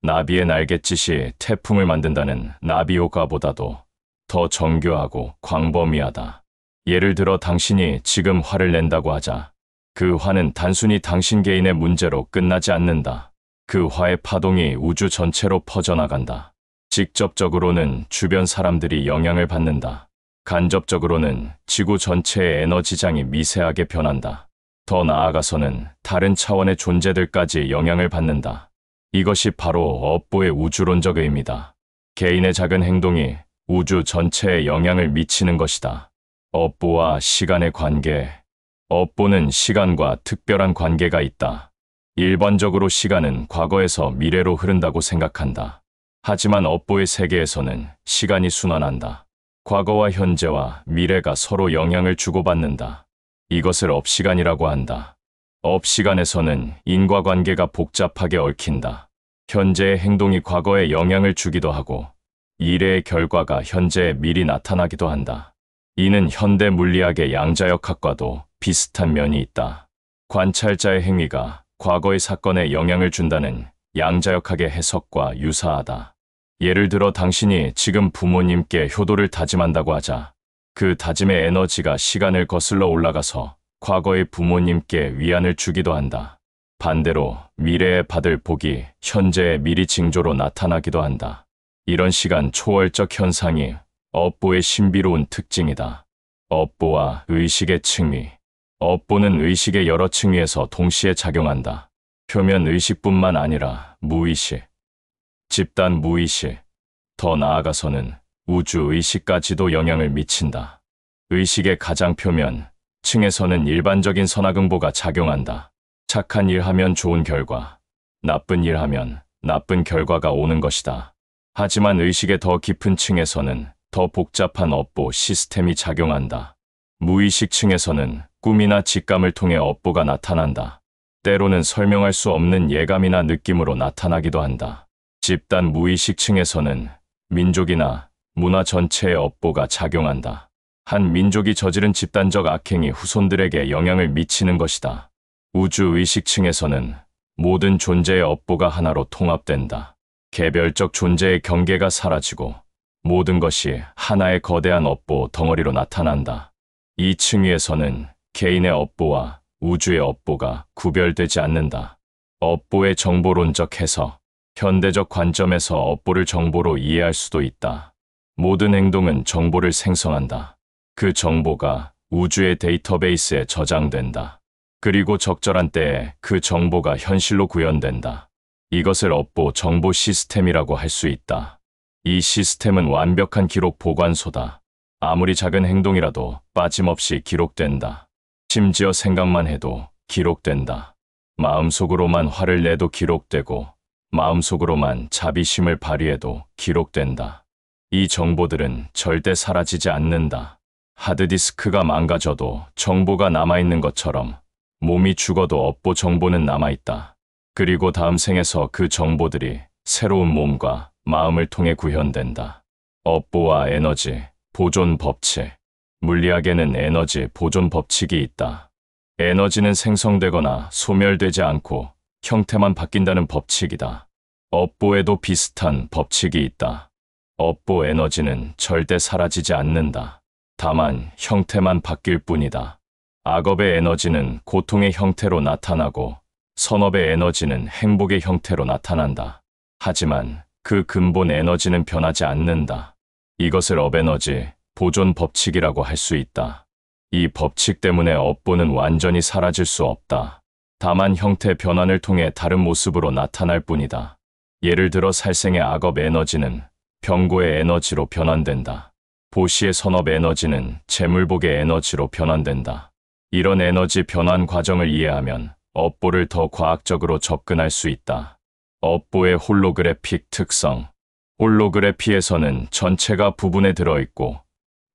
나비의 날갯짓이 태풍을 만든다는 나비 효과보다도 더 정교하고 광범위하다. 예를 들어 당신이 지금 화를 낸다고 하자. 그 화는 단순히 당신 개인의 문제로 끝나지 않는다. 그 화의 파동이 우주 전체로 퍼져나간다. 직접적으로는 주변 사람들이 영향을 받는다. 간접적으로는 지구 전체의 에너지장이 미세하게 변한다. 더 나아가서는 다른 차원의 존재들까지 영향을 받는다. 이것이 바로 업보의 우주론적 의미다. 개인의 작은 행동이 우주 전체에 영향을 미치는 것이다. 업보와 시간의 관계. 업보는 시간과 특별한 관계가 있다. 일반적으로 시간은 과거에서 미래로 흐른다고 생각한다. 하지만 업보의 세계에서는 시간이 순환한다. 과거와 현재와 미래가 서로 영향을 주고받는다. 이것을 업시간이라고 한다. 업시간에서는 인과관계가 복잡하게 얽힌다. 현재의 행동이 과거에 영향을 주기도 하고 미래의 결과가 현재에 미리 나타나기도 한다. 이는 현대 물리학의 양자역학과도 비슷한 면이 있다. 관찰자의 행위가 과거의 사건에 영향을 준다는 양자역학의 해석과 유사하다. 예를 들어 당신이 지금 부모님께 효도를 다짐한다고 하자. 그 다짐의 에너지가 시간을 거슬러 올라가서 과거의 부모님께 위안을 주기도 한다. 반대로 미래에 받을 복이 현재의 미리 징조로 나타나기도 한다. 이런 시간 초월적 현상이 업보의 신비로운 특징이다. 업보와 의식의 층위. 업보는 의식의 여러 층위에서 동시에 작용한다. 표면 의식뿐만 아니라 무의식, 집단 무의식, 더 나아가서는 우주 의식까지도 영향을 미친다. 의식의 가장 표면 층에서는 일반적인 선악응보가 작용한다. 착한 일 하면 좋은 결과, 나쁜 일 하면 나쁜 결과가 오는 것이다. 하지만 의식의 더 깊은 층에서는 더 복잡한 업보 시스템이 작용한다. 무의식 층에서는 꿈이나 직감을 통해 업보가 나타난다. 때로는 설명할 수 없는 예감이나 느낌으로 나타나기도 한다. 집단 무의식 층에서는 민족이나 문화 전체의 업보가 작용한다. 한 민족이 저지른 집단적 악행이 후손들에게 영향을 미치는 것이다. 우주 의식층에서는 모든 존재의 업보가 하나로 통합된다. 개별적 존재의 경계가 사라지고 모든 것이 하나의 거대한 업보 덩어리로 나타난다. 이 층위에서는 개인의 업보와 우주의 업보가 구별되지 않는다. 업보의 정보론적 해석. 현대적 관점에서 업보를 정보로 이해할 수도 있다. 모든 행동은 정보를 생성한다. 그 정보가 우주의 데이터베이스에 저장된다. 그리고 적절한 때에 그 정보가 현실로 구현된다. 이것을 업보 정보 시스템이라고 할 수 있다. 이 시스템은 완벽한 기록 보관소다. 아무리 작은 행동이라도 빠짐없이 기록된다. 심지어 생각만 해도 기록된다. 마음속으로만 화를 내도 기록되고 마음속으로만 자비심을 발휘해도 기록된다. 이 정보들은 절대 사라지지 않는다. 하드디스크가 망가져도 정보가 남아있는 것처럼 몸이 죽어도 업보 정보는 남아있다. 그리고 다음 생에서 그 정보들이 새로운 몸과 마음을 통해 구현된다. 업보와 에너지, 보존 법칙. 물리학에는 에너지 보존 법칙이 있다. 에너지는 생성되거나 소멸되지 않고 형태만 바뀐다는 법칙이다. 업보에도 비슷한 법칙이 있다. 업보 에너지는 절대 사라지지 않는다. 다만 형태만 바뀔 뿐이다. 악업의 에너지는 고통의 형태로 나타나고 선업의 에너지는 행복의 형태로 나타난다. 하지만 그 근본 에너지는 변하지 않는다. 이것을 업에너지 보존 법칙이라고 할 수 있다. 이 법칙 때문에 업보는 완전히 사라질 수 없다. 다만 형태 변환을 통해 다른 모습으로 나타날 뿐이다. 예를 들어 살생의 악업 에너지는 병고의 에너지로 변환된다. 보시의 선업 에너지는 재물복의 에너지로 변환된다. 이런 에너지 변환 과정을 이해하면 업보를 더 과학적으로 접근할 수 있다. 업보의 홀로그래픽 특성. 홀로그래피에서는 전체가 부분에 들어있고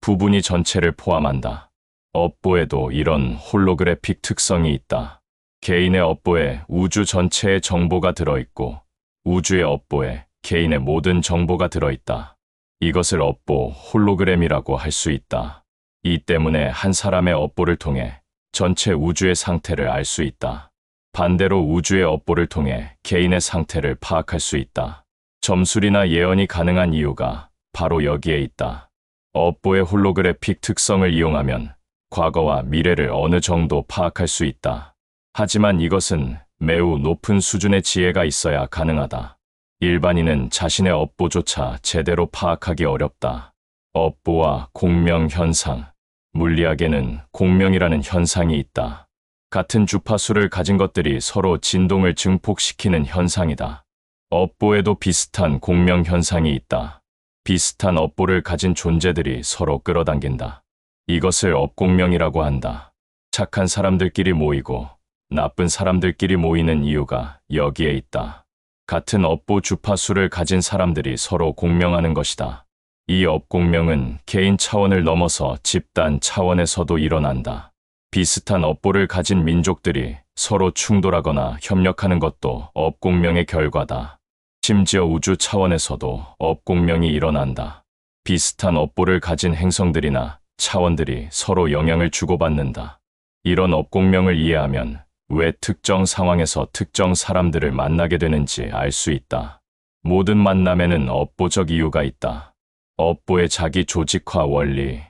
부분이 전체를 포함한다. 업보에도 이런 홀로그래픽 특성이 있다. 개인의 업보에 우주 전체의 정보가 들어있고 우주의 업보에 개인의 모든 정보가 들어있다. 이것을 업보 홀로그램이라고 할 수 있다. 이 때문에 한 사람의 업보를 통해 전체 우주의 상태를 알 수 있다. 반대로 우주의 업보를 통해 개인의 상태를 파악할 수 있다. 점술이나 예언이 가능한 이유가 바로 여기에 있다. 업보의 홀로그래픽 특성을 이용하면 과거와 미래를 어느 정도 파악할 수 있다. 하지만 이것은 매우 높은 수준의 지혜가 있어야 가능하다. 일반인은 자신의 업보조차 제대로 파악하기 어렵다. 업보와 공명 현상. 물리학에는 공명이라는 현상이 있다. 같은 주파수를 가진 것들이 서로 진동을 증폭시키는 현상이다. 업보에도 비슷한 공명 현상이 있다. 비슷한 업보를 가진 존재들이 서로 끌어당긴다. 이것을 업공명이라고 한다. 착한 사람들끼리 모이고 나쁜 사람들끼리 모이는 이유가 여기에 있다. 같은 업보 주파수를 가진 사람들이 서로 공명하는 것이다. 이 업공명은 개인 차원을 넘어서 집단 차원에서도 일어난다. 비슷한 업보를 가진 민족들이 서로 충돌하거나 협력하는 것도 업공명의 결과다. 심지어 우주 차원에서도 업공명이 일어난다. 비슷한 업보를 가진 행성들이나 차원들이 서로 영향을 주고받는다. 이런 업공명을 이해하면 왜 특정 상황에서 특정 사람들을 만나게 되는지 알 수 있다. 모든 만남에는 업보적 이유가 있다. 업보의 자기 조직화 원리.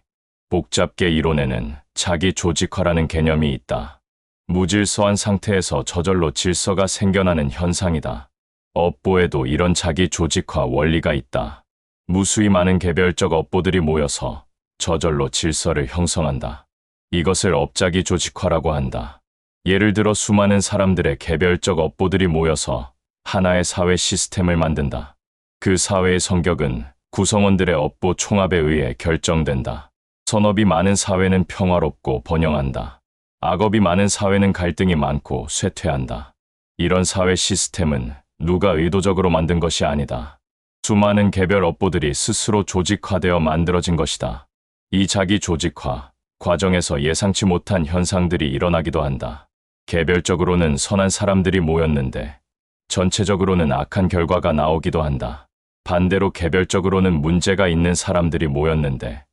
복잡게 이론에는 자기 조직화라는 개념이 있다. 무질서한 상태에서 저절로 질서가 생겨나는 현상이다. 업보에도 이런 자기 조직화 원리가 있다. 무수히 많은 개별적 업보들이 모여서 저절로 질서를 형성한다. 이것을 업자기 조직화라고 한다. 예를 들어 수많은 사람들의 개별적 업보들이 모여서 하나의 사회 시스템을 만든다. 그 사회의 성격은 구성원들의 업보 총합에 의해 결정된다. 선업이 많은 사회는 평화롭고 번영한다. 악업이 많은 사회는 갈등이 많고 쇠퇴한다. 이런 사회 시스템은 누가 의도적으로 만든 것이 아니다. 수많은 개별 업보들이 스스로 조직화되어 만들어진 것이다. 이 자기 조직화 과정에서 예상치 못한 현상들이 일어나기도 한다. 개별적으로는 선한 사람들이 모였는데 전체적으로는 악한 결과가 나오기도 한다. 반대로 개별적으로는 문제가 있는 사람들이 모였는데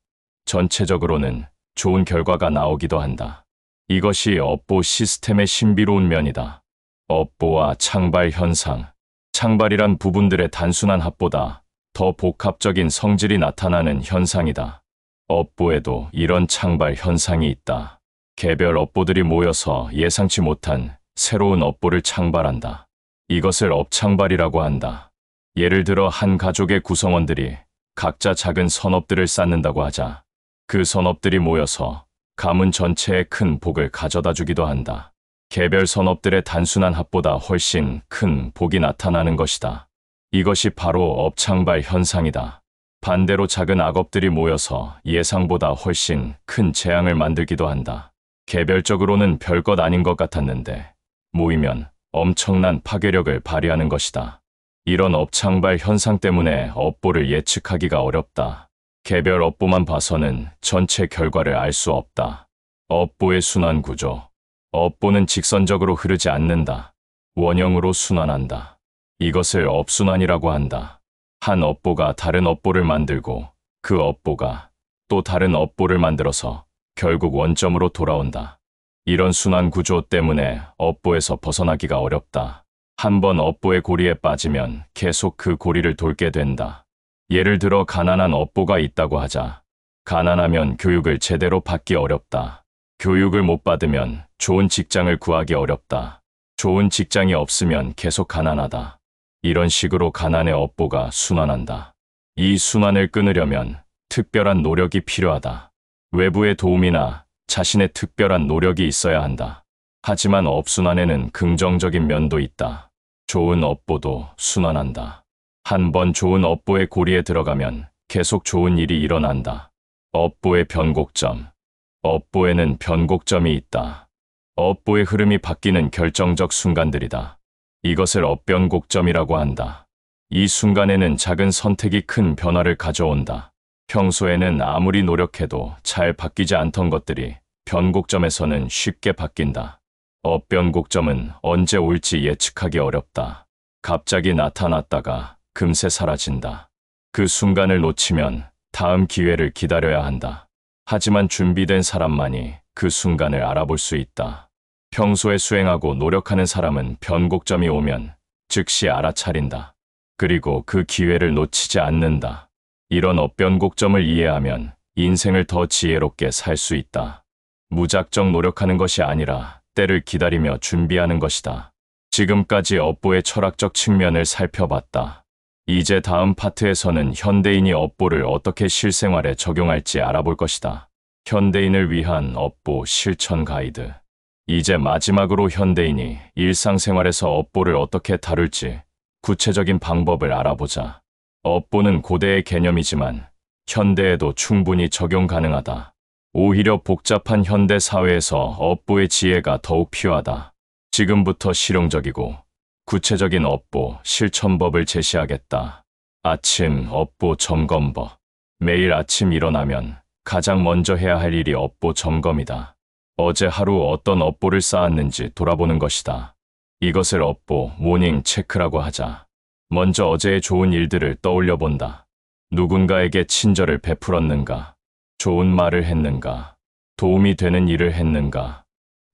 전체적으로는 좋은 결과가 나오기도 한다. 이것이 업보 시스템의 신비로운 면이다. 업보와 창발 현상. 창발이란 부분들의 단순한 합보다 더 복합적인 성질이 나타나는 현상이다. 업보에도 이런 창발 현상이 있다. 개별 업보들이 모여서 예상치 못한 새로운 업보를 창발한다. 이것을 업창발이라고 한다. 예를 들어 한 가족의 구성원들이 각자 작은 선업들을 쌓는다고 하자. 그 선업들이 모여서 가문 전체에 큰 복을 가져다 주기도 한다. 개별 선업들의 단순한 합보다 훨씬 큰 복이 나타나는 것이다. 이것이 바로 업창발 현상이다. 반대로 작은 악업들이 모여서 예상보다 훨씬 큰 재앙을 만들기도 한다. 개별적으로는 별것 아닌 것 같았는데 모이면 엄청난 파괴력을 발휘하는 것이다. 이런 업창발 현상 때문에 업보를 예측하기가 어렵다. 개별 업보만 봐서는 전체 결과를 알 수 없다. 업보의 순환 구조. 업보는 직선적으로 흐르지 않는다. 원형으로 순환한다. 이것을 업순환이라고 한다. 한 업보가 다른 업보를 만들고 그 업보가 또 다른 업보를 만들어서 결국 원점으로 돌아온다. 이런 순환 구조 때문에 업보에서 벗어나기가 어렵다. 한번 업보의 고리에 빠지면 계속 그 고리를 돌게 된다. 예를 들어 가난한 업보가 있다고 하자. 가난하면 교육을 제대로 받기 어렵다. 교육을 못 받으면 좋은 직장을 구하기 어렵다. 좋은 직장이 없으면 계속 가난하다. 이런 식으로 가난의 업보가 순환한다. 이 순환을 끊으려면 특별한 노력이 필요하다. 외부의 도움이나 자신의 특별한 노력이 있어야 한다. 하지만 업순환에는 긍정적인 면도 있다. 좋은 업보도 순환한다. 한번 좋은 업보의 고리에 들어가면 계속 좋은 일이 일어난다. 업보의 변곡점. 업보에는 변곡점이 있다. 업보의 흐름이 바뀌는 결정적 순간들이다. 이것을 업변곡점이라고 한다. 이 순간에는 작은 선택이 큰 변화를 가져온다. 평소에는 아무리 노력해도 잘 바뀌지 않던 것들이 변곡점에서는 쉽게 바뀐다. 업변곡점은 언제 올지 예측하기 어렵다. 갑자기 나타났다가 금세 사라진다. 그 순간을 놓치면 다음 기회를 기다려야 한다. 하지만 준비된 사람만이 그 순간을 알아볼 수 있다. 평소에 수행하고 노력하는 사람은 변곡점이 오면 즉시 알아차린다. 그리고 그 기회를 놓치지 않는다. 이런 업변곡점을 이해하면 인생을 더 지혜롭게 살 수 있다. 무작정 노력하는 것이 아니라 때를 기다리며 준비하는 것이다. 지금까지 업보의 철학적 측면을 살펴봤다. 이제 다음 파트에서는 현대인이 업보를 어떻게 실생활에 적용할지 알아볼 것이다. 현대인을 위한 업보 실천 가이드. 이제 마지막으로 현대인이 일상생활에서 업보를 어떻게 다룰지 구체적인 방법을 알아보자. 업보는 고대의 개념이지만 현대에도 충분히 적용 가능하다. 오히려 복잡한 현대 사회에서 업보의 지혜가 더욱 필요하다. 지금부터 실용적이고 구체적인 업보 실천법을 제시하겠다. 아침 업보 점검법. 매일 아침 일어나면 가장 먼저 해야 할 일이 업보 점검이다. 어제 하루 어떤 업보를 쌓았는지 돌아보는 것이다. 이것을 업보 모닝 체크라고 하자. 먼저 어제의 좋은 일들을 떠올려 본다. 누군가에게 친절을 베풀었는가? 좋은 말을 했는가? 도움이 되는 일을 했는가?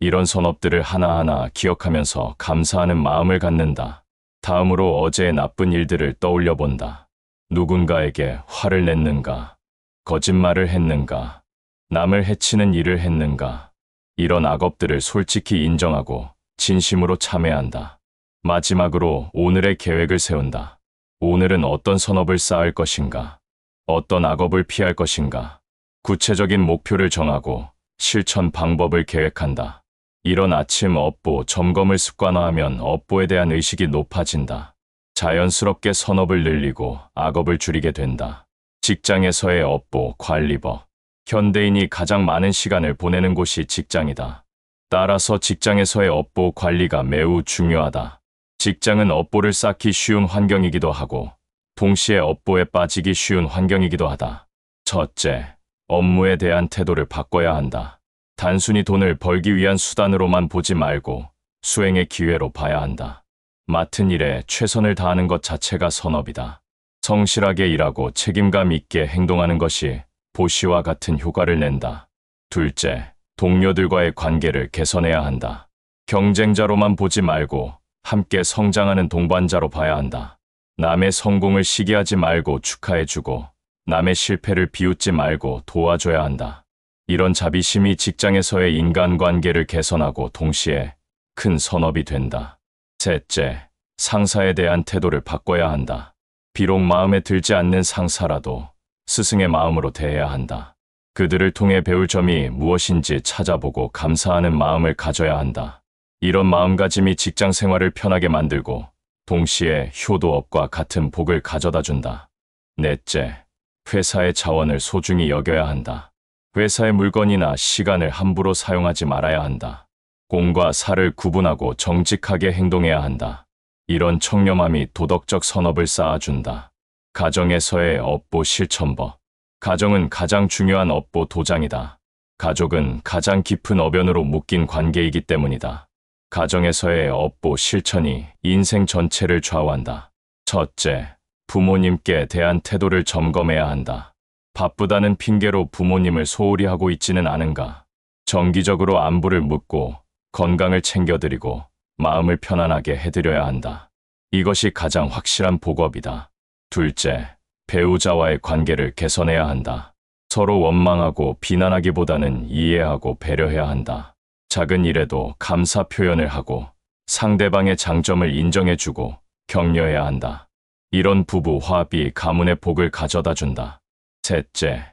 이런 선업들을 하나하나 기억하면서 감사하는 마음을 갖는다. 다음으로 어제의 나쁜 일들을 떠올려 본다. 누군가에게 화를 냈는가? 거짓말을 했는가? 남을 해치는 일을 했는가? 이런 악업들을 솔직히 인정하고 진심으로 참회한다. 마지막으로 오늘의 계획을 세운다. 오늘은 어떤 선업을 쌓을 것인가? 어떤 악업을 피할 것인가? 구체적인 목표를 정하고 실천 방법을 계획한다. 이런 아침 업보 점검을 습관화하면 업보에 대한 의식이 높아진다. 자연스럽게 선업을 늘리고 악업을 줄이게 된다. 직장에서의 업보 관리법. 현대인이 가장 많은 시간을 보내는 곳이 직장이다. 따라서 직장에서의 업보 관리가 매우 중요하다. 직장은 업보를 쌓기 쉬운 환경이기도 하고 동시에 업보에 빠지기 쉬운 환경이기도 하다. 첫째, 업무에 대한 태도를 바꿔야 한다. 단순히 돈을 벌기 위한 수단으로만 보지 말고 수행의 기회로 봐야 한다. 맡은 일에 최선을 다하는 것 자체가 선업이다. 성실하게 일하고 책임감 있게 행동하는 것이 보시와 같은 효과를 낸다. 둘째, 동료들과의 관계를 개선해야 한다. 경쟁자로만 보지 말고 함께 성장하는 동반자로 봐야 한다. 남의 성공을 시기하지 말고 축하해주고 남의 실패를 비웃지 말고 도와줘야 한다. 이런 자비심이 직장에서의 인간관계를 개선하고 동시에 큰 선업이 된다. 셋째, 상사에 대한 태도를 바꿔야 한다. 비록 마음에 들지 않는 상사라도 스승의 마음으로 대해야 한다. 그들을 통해 배울 점이 무엇인지 찾아보고 감사하는 마음을 가져야 한다. 이런 마음가짐이 직장 생활을 편하게 만들고 동시에 효도업과 같은 복을 가져다 준다. 넷째, 회사의 자원을 소중히 여겨야 한다. 회사의 물건이나 시간을 함부로 사용하지 말아야 한다. 공과 사를 구분하고 정직하게 행동해야 한다. 이런 청렴함이 도덕적 선업을 쌓아준다. 가정에서의 업보 실천법. 가정은 가장 중요한 업보 도장이다. 가족은 가장 깊은 어변으로 묶인 관계이기 때문이다. 가정에서의 업보 실천이 인생 전체를 좌우한다. 첫째, 부모님께 대한 태도를 점검해야 한다. 바쁘다는 핑계로 부모님을 소홀히 하고 있지는 않은가? 정기적으로 안부를 묻고 건강을 챙겨드리고 마음을 편안하게 해드려야 한다. 이것이 가장 확실한 복업이다. 둘째, 배우자와의 관계를 개선해야 한다. 서로 원망하고 비난하기보다는 이해하고 배려해야 한다. 작은 일에도 감사 표현을 하고 상대방의 장점을 인정해주고 격려해야 한다. 이런 부부 화합이 가문의 복을 가져다 준다. 셋째,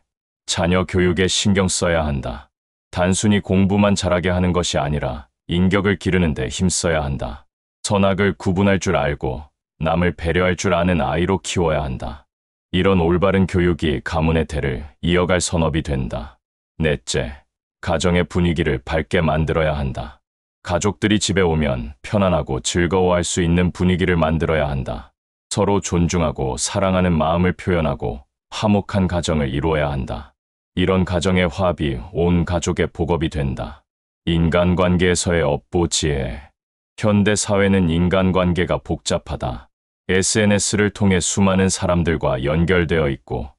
자녀 교육에 신경 써야 한다. 단순히 공부만 잘하게 하는 것이 아니라 인격을 기르는 데 힘써야 한다. 선악을 구분할 줄 알고 남을 배려할 줄 아는 아이로 키워야 한다. 이런 올바른 교육이 가문의 대를 이어갈 선업이 된다. 넷째, 가정의 분위기를 밝게 만들어야 한다. 가족들이 집에 오면 편안하고 즐거워할 수 있는 분위기를 만들어야 한다. 서로 존중하고 사랑하는 마음을 표현하고 화목한 가정을 이루어야 한다. 이런 가정의 화합이 온 가족의 복업이 된다. 인간관계에서의 업보 지혜. 현대 사회는 인간관계가 복잡하다. SNS를 통해 수많은 사람들과 연결되어 있고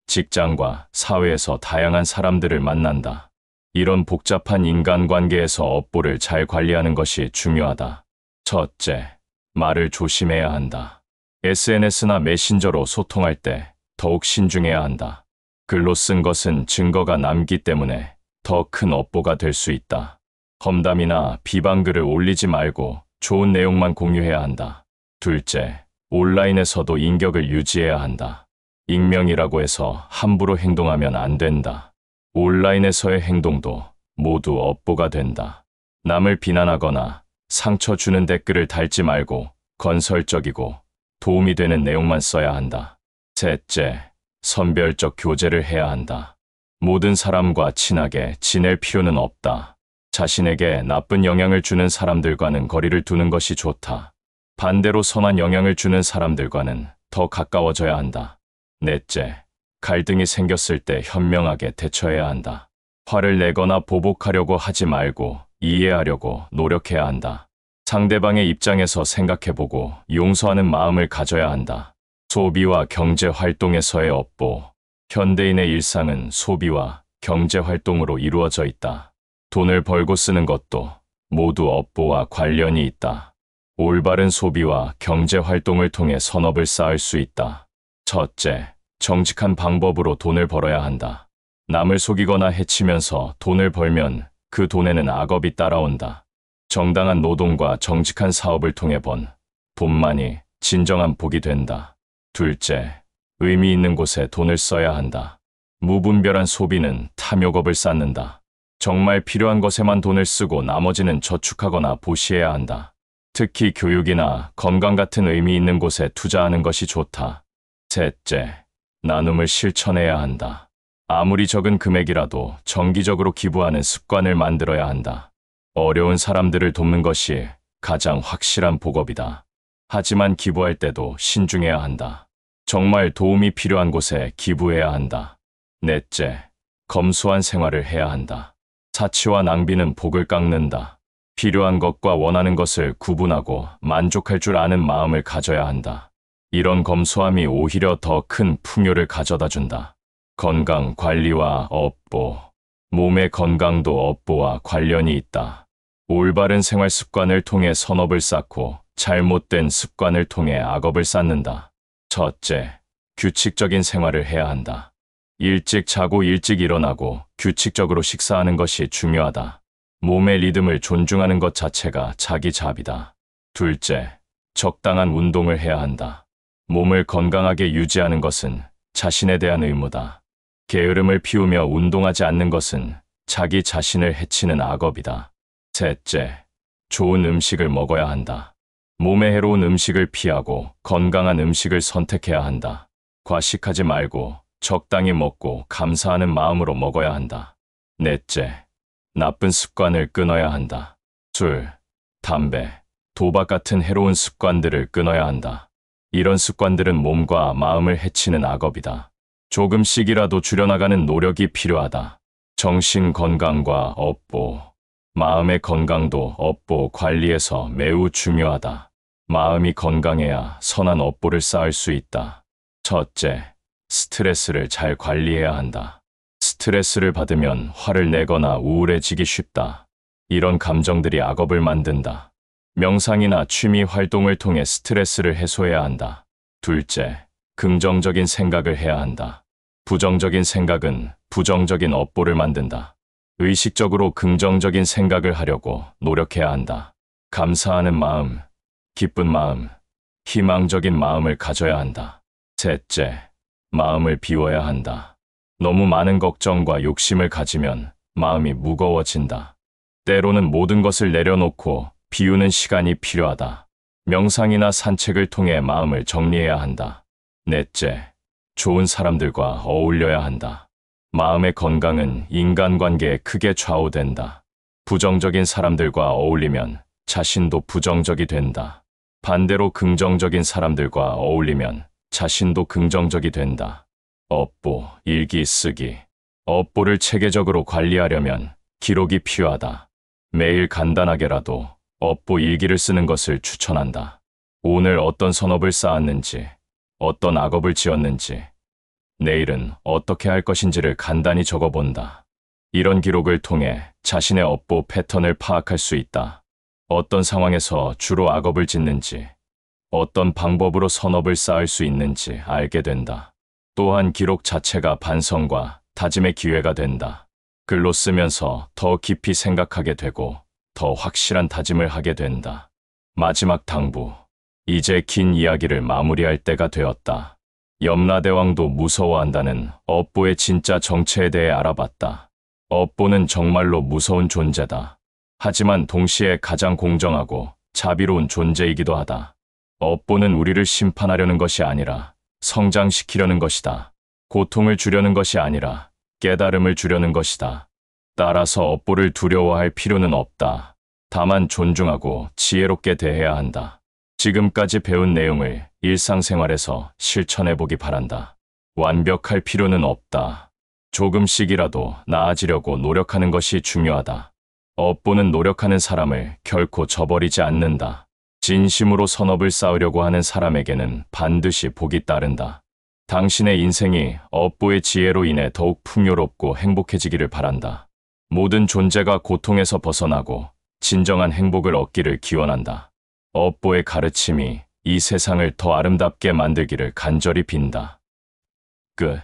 직장과 사회에서 다양한 사람들을 만난다. 이런 복잡한 인간관계에서 업보를 잘 관리하는 것이 중요하다. 첫째, 말을 조심해야 한다. SNS나 메신저로 소통할 때 더욱 신중해야 한다. 글로 쓴 것은 증거가 남기 때문에 더 큰 업보가 될 수 있다. 험담이나 비방글을 올리지 말고 좋은 내용만 공유해야 한다. 둘째, 온라인에서도 인격을 유지해야 한다. 익명이라고 해서 함부로 행동하면 안 된다. 온라인에서의 행동도 모두 업보가 된다. 남을 비난하거나 상처 주는 댓글을 달지 말고 건설적이고 도움이 되는 내용만 써야 한다. 셋째, 선별적 교제를 해야 한다. 모든 사람과 친하게 지낼 필요는 없다. 자신에게 나쁜 영향을 주는 사람들과는 거리를 두는 것이 좋다. 반대로 선한 영향을 주는 사람들과는 더 가까워져야 한다. 넷째, 갈등이 생겼을 때 현명하게 대처해야 한다. 화를 내거나 보복하려고 하지 말고 이해하려고 노력해야 한다. 상대방의 입장에서 생각해보고 용서하는 마음을 가져야 한다. 소비와 경제 활동에서의 업보. 현대인의 일상은 소비와 경제 활동으로 이루어져 있다. 돈을 벌고 쓰는 것도 모두 업보와 관련이 있다. 올바른 소비와 경제 활동을 통해 선업을 쌓을 수 있다. 첫째, 정직한 방법으로 돈을 벌어야 한다. 남을 속이거나 해치면서 돈을 벌면 그 돈에는 악업이 따라온다. 정당한 노동과 정직한 사업을 통해 번 돈만이 진정한 복이 된다. 둘째, 의미 있는 곳에 돈을 써야 한다. 무분별한 소비는 탐욕업을 쌓는다. 정말 필요한 것에만 돈을 쓰고 나머지는 저축하거나 보시해야 한다. 특히 교육이나 건강 같은 의미 있는 곳에 투자하는 것이 좋다. 셋째, 나눔을 실천해야 한다. 아무리 적은 금액이라도 정기적으로 기부하는 습관을 만들어야 한다. 어려운 사람들을 돕는 것이 가장 확실한 복업이다. 하지만 기부할 때도 신중해야 한다. 정말 도움이 필요한 곳에 기부해야 한다. 넷째, 검소한 생활을 해야 한다. 사치와 낭비는 복을 깎는다. 필요한 것과 원하는 것을 구분하고 만족할 줄 아는 마음을 가져야 한다. 이런 검소함이 오히려 더 큰 풍요를 가져다 준다. 건강 관리와 업보. 몸의 건강도 업보와 관련이 있다. 올바른 생활 습관을 통해 선업을 쌓고 잘못된 습관을 통해 악업을 쌓는다. 첫째, 규칙적인 생활을 해야 한다. 일찍 자고 일찍 일어나고 규칙적으로 식사하는 것이 중요하다. 몸의 리듬을 존중하는 것 자체가 자기 자비다. 둘째, 적당한 운동을 해야 한다. 몸을 건강하게 유지하는 것은 자신에 대한 의무다. 게으름을 피우며 운동하지 않는 것은 자기 자신을 해치는 악업이다. 셋째, 좋은 음식을 먹어야 한다. 몸에 해로운 음식을 피하고 건강한 음식을 선택해야 한다. 과식하지 말고 적당히 먹고 감사하는 마음으로 먹어야 한다. 넷째, 나쁜 습관을 끊어야 한다. 술, 담배, 도박 같은 해로운 습관들을 끊어야 한다. 이런 습관들은 몸과 마음을 해치는 악업이다. 조금씩이라도 줄여나가는 노력이 필요하다. 정신 건강과 업보, 마음의 건강도 업보 관리에서 매우 중요하다. 마음이 건강해야 선한 업보를 쌓을 수 있다. 첫째, 스트레스를 잘 관리해야 한다. 스트레스를 받으면 화를 내거나 우울해지기 쉽다. 이런 감정들이 악업을 만든다. 명상이나 취미 활동을 통해 스트레스를 해소해야 한다. 둘째, 긍정적인 생각을 해야 한다. 부정적인 생각은 부정적인 업보를 만든다. 의식적으로 긍정적인 생각을 하려고 노력해야 한다. 감사하는 마음, 기쁜 마음, 희망적인 마음을 가져야 한다. 셋째, 마음을 비워야 한다. 너무 많은 걱정과 욕심을 가지면 마음이 무거워진다. 때로는 모든 것을 내려놓고 비우는 시간이 필요하다. 명상이나 산책을 통해 마음을 정리해야 한다. 넷째, 좋은 사람들과 어울려야 한다. 마음의 건강은 인간관계에 크게 좌우된다. 부정적인 사람들과 어울리면 자신도 부정적이 된다. 반대로 긍정적인 사람들과 어울리면 자신도 긍정적이 된다. 업보, 일기 쓰기. 업보를 체계적으로 관리하려면 기록이 필요하다. 매일 간단하게라도 업보 일기를 쓰는 것을 추천한다. 오늘 어떤 선업을 쌓았는지, 어떤 악업을 지었는지, 내일은 어떻게 할 것인지를 간단히 적어본다. 이런 기록을 통해 자신의 업보 패턴을 파악할 수 있다. 어떤 상황에서 주로 악업을 짓는지, 어떤 방법으로 선업을 쌓을 수 있는지 알게 된다. 또한 기록 자체가 반성과 다짐의 기회가 된다. 글로 쓰면서 더 깊이 생각하게 되고 더 확실한 다짐을 하게 된다. 마지막 당부. 이제 긴 이야기를 마무리할 때가 되었다. 염라대왕도 무서워한다는 업보의 진짜 정체에 대해 알아봤다. 업보는 정말로 무서운 존재다. 하지만 동시에 가장 공정하고 자비로운 존재이기도 하다. 업보는 우리를 심판하려는 것이 아니라 성장시키려는 것이다. 고통을 주려는 것이 아니라 깨달음을 주려는 것이다. 따라서 업보를 두려워할 필요는 없다. 다만 존중하고 지혜롭게 대해야 한다. 지금까지 배운 내용을 일상생활에서 실천해보기 바란다. 완벽할 필요는 없다. 조금씩이라도 나아지려고 노력하는 것이 중요하다. 업보는 노력하는 사람을 결코 저버리지 않는다. 진심으로 선업을 쌓으려고 하는 사람에게는 반드시 복이 따른다. 당신의 인생이 업보의 지혜로 인해 더욱 풍요롭고 행복해지기를 바란다. 모든 존재가 고통에서 벗어나고 진정한 행복을 얻기를 기원한다. 업보의 가르침이 이 세상을 더 아름답게 만들기를 간절히 빈다. 끝.